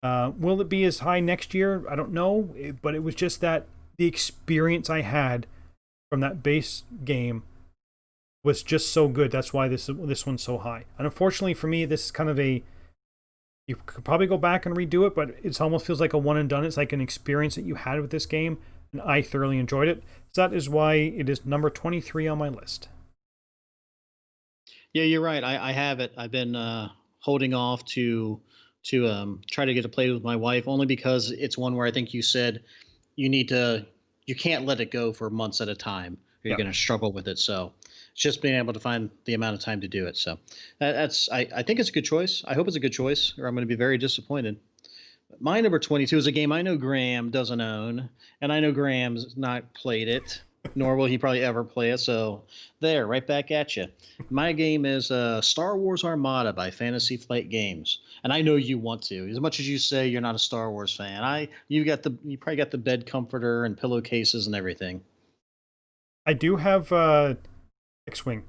Will it be as high next year? I don't know, but it was just that the experience I had from that base game was just so good. That's why this one's so high. And unfortunately for me, this is kind of you could probably go back and redo it, but it almost feels like a one and done. It's like an experience that you had with this game, and I thoroughly enjoyed it. So that is why it is number 23 on my list. Yeah, you're right. I have it. I've been holding off to try to get to play with my wife, only because it's one where I think you said you can't let it go for months at a time. Or you're going to struggle with it. So it's just being able to find the amount of time to do it. So I think it's a good choice. I hope it's a good choice, or I'm going to be very disappointed. My number 22 is a game I know Graeme doesn't own, and I know Graeme's not played it, nor will he probably ever play it. So there, right back at you. My game is Star Wars Armada by Fantasy Flight Games, and I know you want to. As much as you say you're not a Star Wars fan, you probably got the bed comforter and pillowcases and everything. I do have X-wing.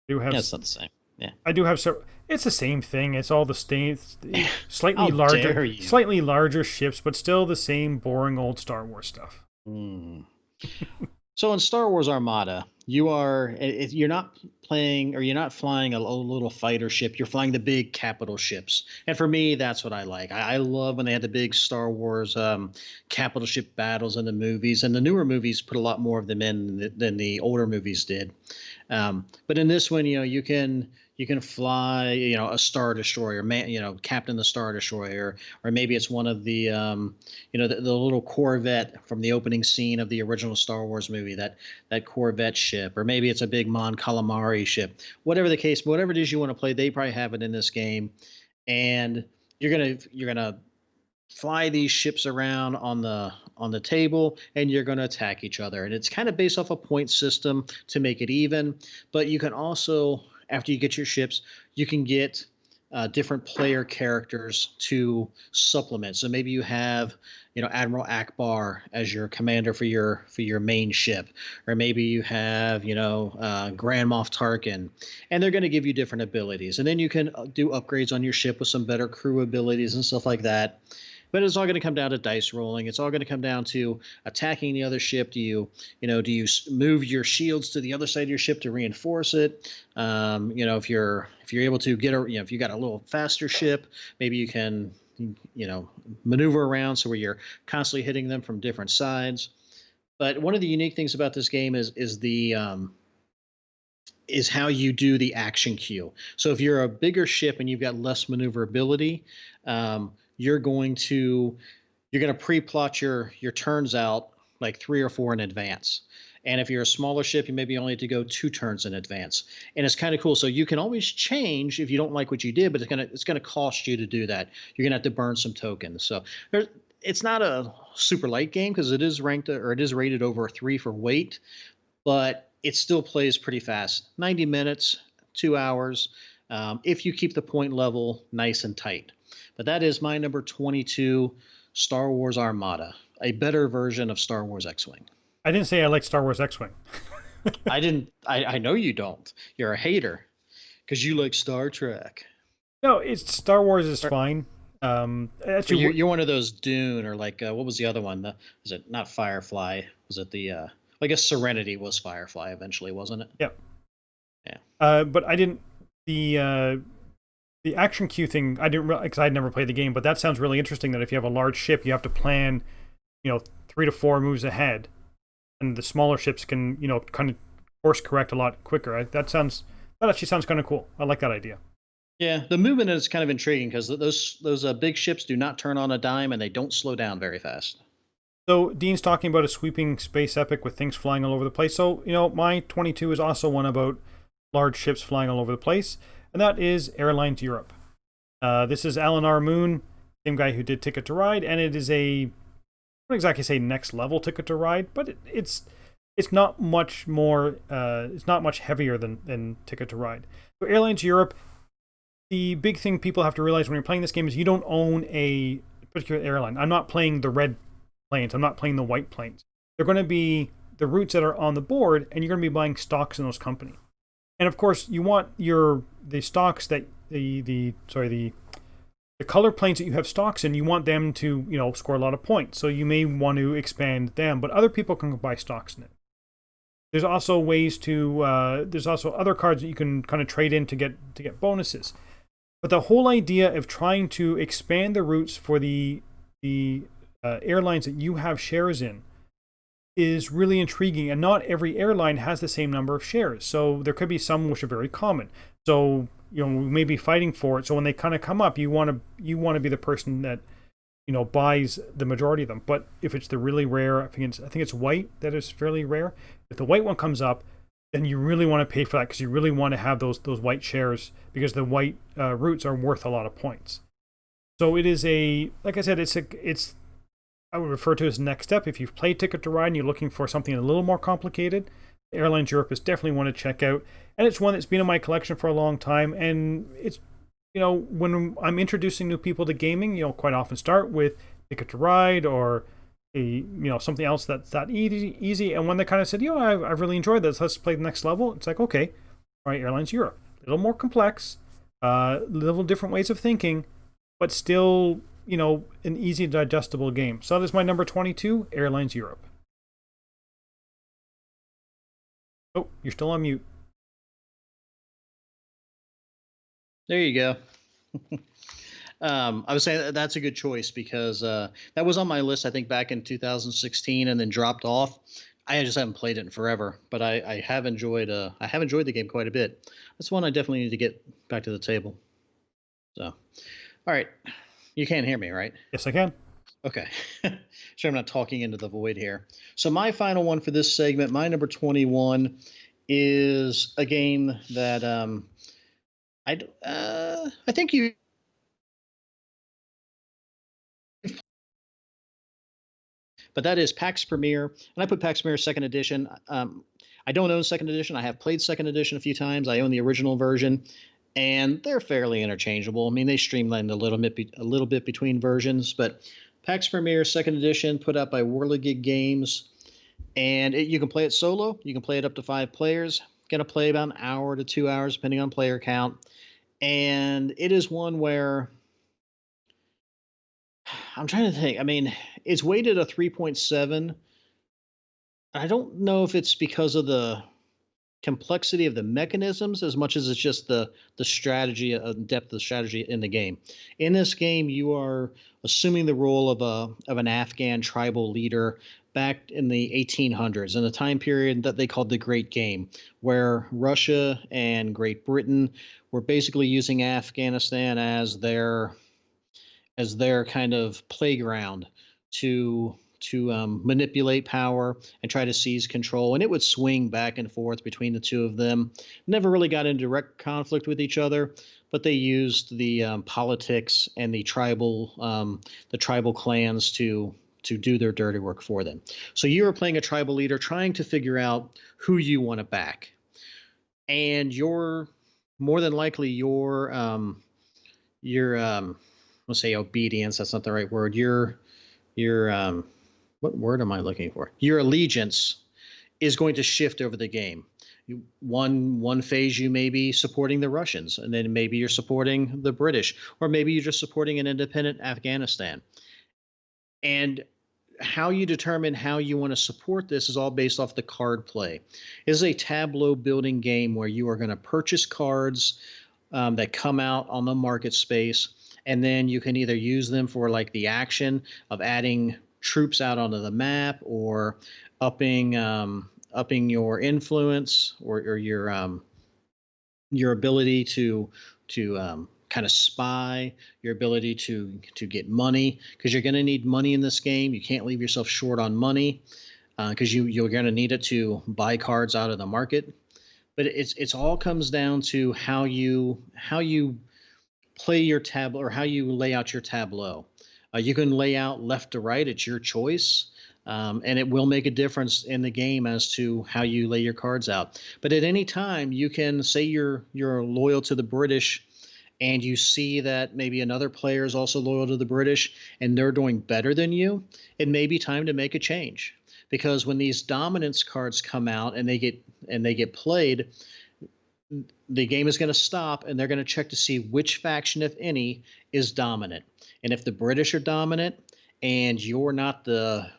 Yeah, it's not the same. Yeah, I do have it's the same thing. It's all the slightly larger ships, but still the same boring old Star Wars stuff. Hmm. So in Star Wars Armada, you're not playing or you're not flying a little fighter ship. You're flying the big capital ships, and for me, that's what I like. I love when they had the big Star Wars capital ship battles in the movies, and the newer movies put a lot more of them in than the older movies did. But in this one, you can fly, a star destroyer, man, captain the star destroyer, or maybe it's one of the, the little Corvette from the opening scene of the original Star Wars movie, that Corvette ship, or maybe it's a big Mon Calamari ship. Whatever the case, whatever it is you want to play, they probably have it in this game, and you're gonna fly these ships around on the table, and you're going to attack each other, and it's kind of based off a point system to make it even. But you can also, after you get your ships, you can get different player characters to supplement. So maybe you have, Admiral Akbar as your commander for your main ship, or maybe you have, Grand Moff Tarkin, and they're going to give you different abilities, and then you can do upgrades on your ship with some better crew abilities and stuff like that. But it's all going to come down to dice rolling. It's all going to come down to attacking the other ship. Do you move your shields to the other side of your ship to reinforce it? If you're able to if you got a little faster ship, maybe you can, maneuver around so where you're constantly hitting them from different sides. But one of the unique things about this game is how you do the action queue. So if you're a bigger ship and you've got less maneuverability, um, you're going to pre-plot your turns out like 3 or 4 in advance. And if you're a smaller ship, you maybe only have to go 2 turns in advance. And it's kind of cool. So you can always change if you don't like what you did, but it's gonna cost you to do that. You're gonna have to burn some tokens. So it's not a super light game because it is ranked or it is rated over a 3 for weight, but it still plays pretty fast. 90 minutes, 2 hours, if you keep the point level nice and tight. But that is my number 22, Star Wars Armada, a better version of Star Wars X-Wing. I didn't say I like Star Wars X-Wing. I didn't. I know you don't. You're a hater because you like Star Trek. No, it's Star Wars is Or, fine. or Actually, you're one of those Dune or like what was the other one? Was it not Firefly? Was it the? I guess Serenity was Firefly eventually, wasn't it? yeah. Yeah. But I didn't the action queue thing. I didn't because I'd never played the game. But that sounds really interesting. That if you have a large ship, you have to plan, 3 to 4 moves ahead, and the smaller ships can, kind of course correct a lot quicker. That actually sounds kind of cool. I like that idea. Yeah, the movement is kind of intriguing because those big ships do not turn on a dime and they don't slow down very fast. So Dean's talking about a sweeping space epic with things flying all over the place. So, my 22 is also one about large ships flying all over the place, and that is Airlines Europe. This is Alan R. Moon, same guy who did Ticket to Ride, and it is I don't exactly say next level Ticket to Ride, but it's not much more. It's not much heavier than Ticket to Ride. So Airlines Europe. The big thing people have to realize when you're playing this game is you don't own a particular airline. I'm not playing the red planes. I'm not playing the white planes. They're going to be the routes that are on the board, and you're going to be buying stocks in those companies. And of course, you want the stocks that the color planes that you have stocks in. You want them to score a lot of points. So you may want to expand them, but other people can buy stocks in it. There's also ways to. There's also other cards that you can kind of trade in to get bonuses. But the whole idea of trying to expand the routes for the airlines that you have shares in is really intriguing. And not every airline has the same number of shares. So there could be some which are very common. So we may be fighting for it. So when they kind of come up, you want to be the person that buys the majority of them. But if it's the really rare, I think it's white that is fairly rare. If the white one comes up, then you really want to pay for that because you really want to have those white shares because the white routes are worth a lot of points. So it is like I said, it's I would refer to as next step. If you've played Ticket to Ride and you're looking for something a little more complicated, Airlines Europe is definitely one to check out. And it's one that's been in my collection for a long time. And it's, when I'm introducing new people to gaming, quite often start with Ticket to Ride or something else that's that easy. And when they kind of said, I've really enjoyed this, let's play the next level. It's like, okay, all right, Airlines Europe, a little more complex, little different ways of thinking, but still, an easy digestible game. So that is my number 22, Airlines Europe. Oh, you're still on mute. There you go. I was saying that's a good choice because that was on my list, I think, back in 2016, and then dropped off. I just haven't played it in forever, but I have enjoyed the game quite a bit. That's one I definitely need to get back to the table. So, all right, you can't hear me, right? Yes, I can. Okay, sure I'm not talking into the void here. So my final one for this segment, my number 21, is a game that I think you. But that is PAX Premier, and I put PAX Premier Second Edition. I don't own Second Edition. I have played Second Edition a few times. I own the original version, and they're fairly interchangeable. I mean, they streamlined a little bit between versions, but PAX Premier Second Edition, put out by Whirligig Games, and you can play it solo. You can play it up to 5 players. Going to play about an hour to 2 hours, depending on player count. And it is one where I'm trying to think. I mean, it's weighted a 3.7. I don't know if it's because of the complexity of the mechanisms as much as it's just the strategy, depth of strategy in the game. In this game, you are assuming the role of an Afghan tribal leader back in the 1800s, in a time period that they called the Great Game, where Russia and Great Britain were basically using Afghanistan as their kind of playground to manipulate power and try to seize control. And it would swing back and forth between the two of them. Never really got into direct conflict with each other, but they used the politics and the tribal clans to do their dirty work for them. So you are playing a tribal leader, trying to figure out who you want to back, and you're more than likely your let's say obedience. That's not the right word. Your what word am I looking for? Your allegiance is going to shift over the game. One phase you may be supporting the Russians, and then maybe you're supporting the British, or maybe you're just supporting an independent Afghanistan. And how you determine how you want to support this is all based off the card play. It is a tableau building game where you are going to purchase cards that come out on the market space, and then you can either use them for like the action of adding troops out onto the map, or upping your influence, or your ability to kind of spy, your ability to get money, because you're going to need money in this game. You can't leave yourself short on money, because you're going to need it to buy cards out of the market. But it's all comes down to how you play your tableau, or how you lay out your tableau. You can lay out left to right; it's your choice, and it will make a difference in the game as to how you lay your cards out. But at any time, you can say you're loyal to the British, and you see that maybe another player is also loyal to the British, and they're doing better than you. It may be time to make a change, because when these dominance cards come out and they get played, the game is going to stop, and they're going to check to see which faction, if any, is dominant. And if the British are dominant, and the you're not the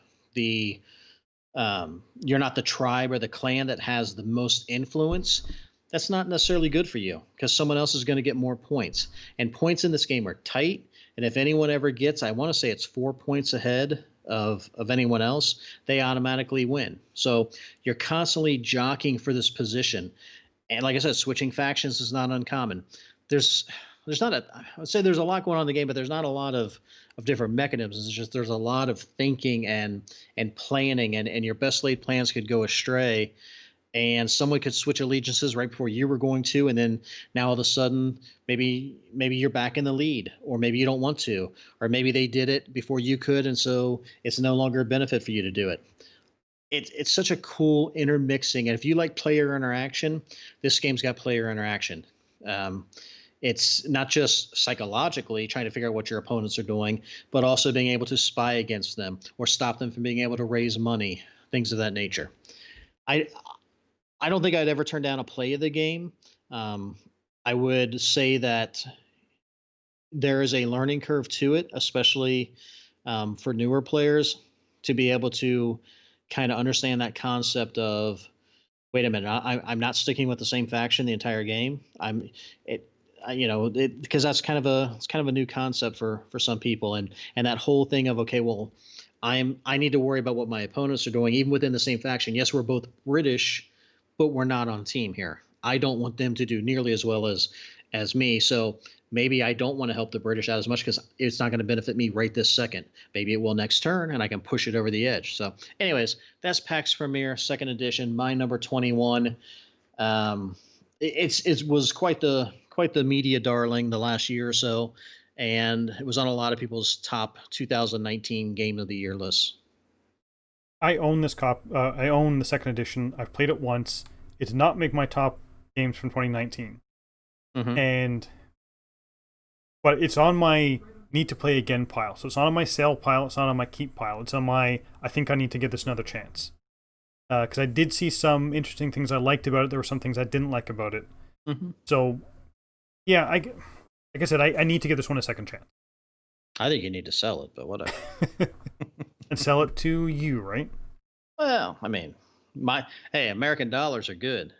tribe or the clan that has the most influence, that's not necessarily good for you, because someone else is going to get more points. And points in this game are tight. And if anyone ever gets, I want to say it's 4 points ahead of anyone else, they automatically win. So you're constantly jockeying for this position. And like I said, switching factions is not uncommon. There's not a I would say there's a lot going on in the game, but there's not a lot of different mechanisms. It's just there's a lot of thinking and planning, and your best laid plans could go astray, and someone could switch allegiances right before you were going to, and then now all of a sudden maybe you're back in the lead, or maybe you don't want to, or maybe they did it before you could, and so it's no longer a benefit for you to do it. It's such a cool intermixing. And if you like player interaction, this game's got player interaction. It's not just psychologically trying to figure out what your opponents are doing, but also being able to spy against them or stop them from being able to raise money, things of that nature. I I don't think I'd ever turn down a play of the game. Um, I would say that there is a learning curve to it, especially for newer players, to be able to kind of understand that concept of wait a minute, I'm not sticking with the same faction the entire game. It, because that's kind of it's kind of a new concept for some people, and that whole thing of, okay, well, I need to worry about what my opponents are doing, even within the same faction. Yes, we're both British, but we're not on team here. I don't want them to do nearly as well as me. So maybe I don't want to help the British out as much because it's not going to benefit me right this second. Maybe it will next turn, and I can push it over the edge. So, anyways, that's PAX Premier Second Edition. My number 21. It was quite the media darling the last year or so, and it was on a lot of people's top 2019 Game of the Year lists. I own this I own the second edition. I've played it once. It did not make my top games from 2019, Mm-hmm. and but it's on my need to play again pile. So it's not on my sale pile. It's not on my keep pile. It's on my I think I need to give this another chance. Because I did see some interesting things I liked about it. There were some things I didn't like about it. Mm-hmm. So yeah, like I said, I need to give this one a second chance. I think you need to sell it, but whatever. And sell it to you, right? Well, I mean, hey, American dollars are good.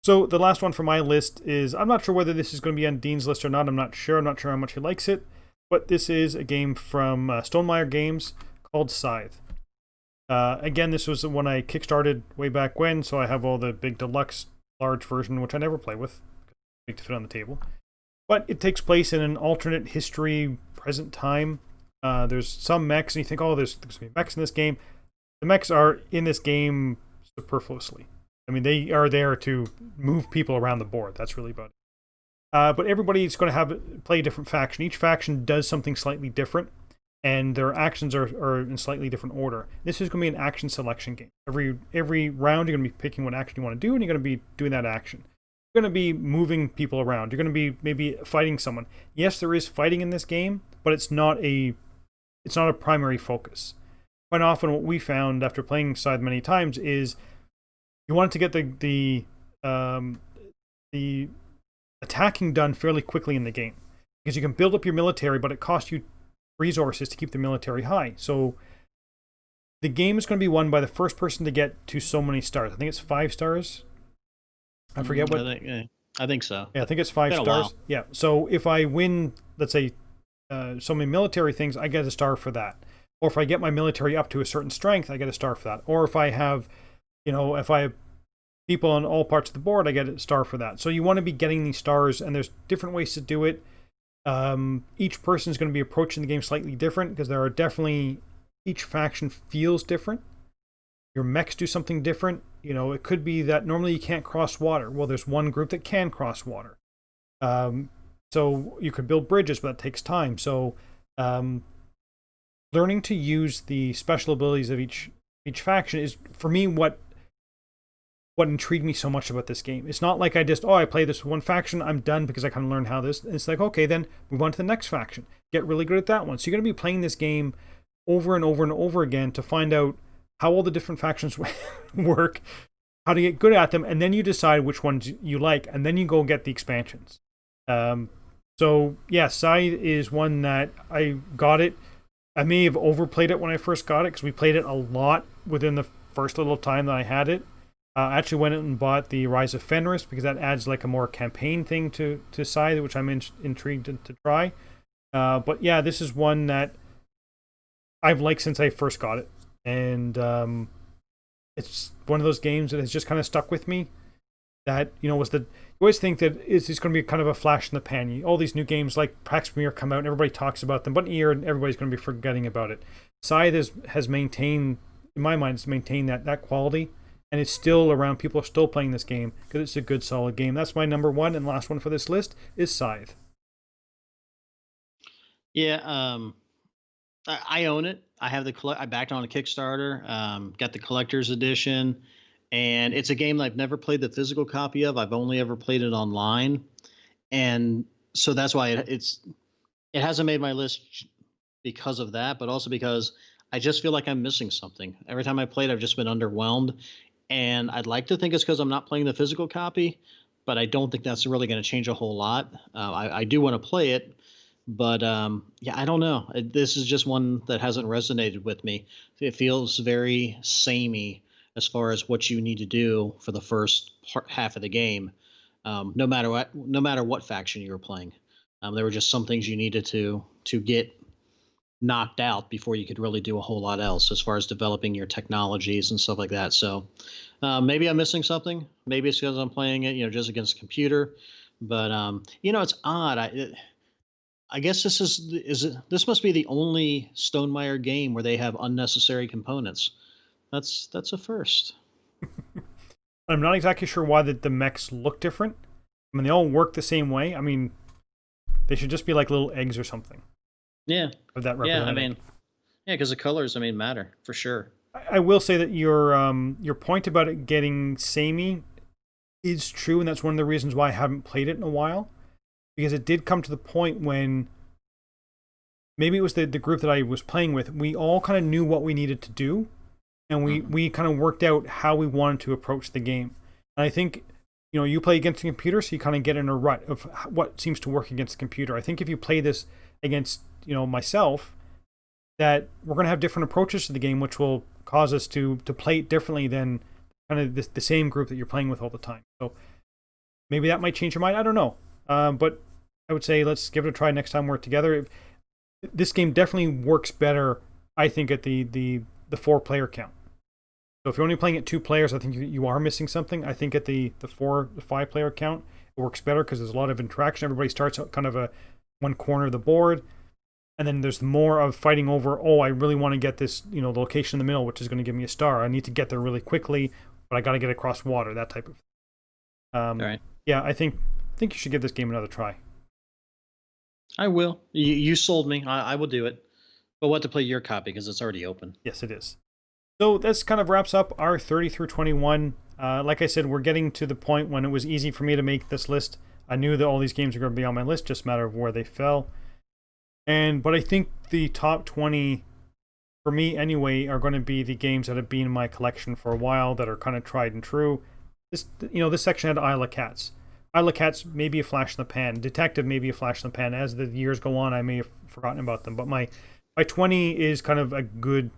So the last one for my list is, I'm not sure whether this is going to be on Dean's list or not. I'm not sure how much he likes it. But this is a game from Stonemaier Games called Scythe. Again, this was the one I kickstarted way back when, so I have all the big deluxe large version, which I never play with. Big to fit on the table. But it takes place in an alternate history, present time. There's some mechs, and you think, oh, there's going to be mechs in this game. The mechs are in this game superfluously. I mean, they are there to move people around the board. That's really about it. But everybody's going to play a different faction. Each faction does something slightly different, and their actions are in slightly different order. This is going to be an action selection game. Every round, you're going to be picking what action you want to do, and you're going to be doing that action. You're going to be moving people around. You're going to be maybe fighting someone. Yes, there is fighting in this game, but it's not a primary focus. Quite often, what we found after playing Scythe many times is you want to get the attacking done fairly quickly in the game, because you can build up your military, but it costs you resources to keep the military high. So the game is going to be won by the first person to get to so many stars. I think it's 5 stars. I forget what. I think so. Yeah, I think it's 5 stars. Yeah. So if I win, let's say, so many military things, I get a star for that. Or if I get my military up to a certain strength, I get a star for that. Or if I have, if I have people on all parts of the board, I get a star for that. So you want to be getting these stars, and there's different ways to do it. Each person is going to be approaching the game slightly different, because there are definitely, each faction feels different. Your mechs do something different. It could be that normally you can't cross water. Well, there's one group that can cross water. So you could build bridges, but that takes time. So learning to use the special abilities of each faction is, for me, what intrigued me so much about this game. It's not like I play this one faction, I'm done because I kind of learned how this. It's like, okay, then move on to the next faction. Get really good at that one. So you're going to be playing this game over and over and over again to find out how all the different factions work, how to get good at them, and then you decide which ones you like, and then you go get the expansions. So yeah, Scythe is one that I got it. I may have overplayed it when I first got it, because we played it a lot within the first little time that I had it. I actually went and bought the Rise of Fenris, because that adds like a more campaign thing to Scythe, which I'm intrigued to try. But yeah, this is one that I've liked since I first got it. And it's one of those games that has just kind of stuck with me. That, you always think that it's going to be kind of a flash in the pan. All these new games like PAX Premier come out and everybody talks about them, but in a year everybody's going to be forgetting about it. Scythe has maintained, in my mind, it's maintained that quality, and it's still around. People are still playing this game because it's a good, solid game. That's my number one and last one for this list is Scythe. Yeah, I own it. I have I backed on a Kickstarter. Got the collector's edition, and it's a game that I've never played the physical copy of. I've only ever played it online, and so that's why it hasn't made my list because of that, but also because I just feel like I'm missing something. Every time I played, I've just been underwhelmed, and I'd like to think it's because I'm not playing the physical copy, but I don't think that's really going to change a whole lot. I do want to play it. But yeah, I don't know. This is just one that hasn't resonated with me. It feels very samey as far as what you need to do for the first half of the game. No matter what faction you were playing, there were just some things you needed to get knocked out before you could really do a whole lot else as far as developing your technologies and stuff like that. So maybe I'm missing something. Maybe it's because I'm playing it, just against a computer. But it's odd. I guess this must be the only Stonemaier game where they have unnecessary components. That's a first. I'm not exactly sure why the mechs look different. I mean, they all work the same way. I mean, they should just be like little eggs or something. Yeah. Of that Yeah. I represented. mean, yeah, because the colors, matter for sure. I will say that your point about it getting samey is true, and that's one of the reasons why I haven't played it in a while. Because it did come to the point when maybe it was the group that I was playing with, we all kind of knew what we needed to do, and we kind of worked out how we wanted to approach the game. And I think, you play against the computer, so you kind of get in a rut of what seems to work against the computer. I think if you play this against, myself, that we're going to have different approaches to the game, which will cause us to play it differently than kind of the same group that you're playing with all the time. So maybe that might change your mind. I don't know. But I would say let's give it a try next time we're together. This game definitely works better, I think, at the 4-player count. So if you're only playing at 2 players, I think you are missing something. I think at the 5-player count, it works better because there's a lot of interaction. Everybody starts out kind of one corner of the board, and then there's more of fighting over, I really want to get this, the location in the middle, which is going to give me a star. I need to get there really quickly, but I got to get across water, that type of thing. All right. Yeah, I think you should give this game another try. I will. You sold me. I will do it. But we'll have to play your copy because it's already open. Yes, it is. So this kind of wraps up our 30 through 21. Like I said, we're getting to the point when it was easy for me to make this list. I knew that all these games were going to be on my list, just a matter of where they fell. But I think the top 20, for me anyway, are going to be the games that have been in my collection for a while, that are kind of tried and true. This section had Isle of Cats. Isle of Cats may be a flash in the pan. Detective may be a flash in the pan. As the years go on, I may have forgotten about them. But my 20 is kind of a good,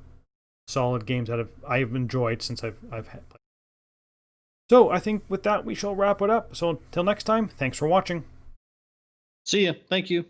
solid games that I've enjoyed since I've had played. So I think with that, we shall wrap it up. So until next time, thanks for watching. See ya. Thank you.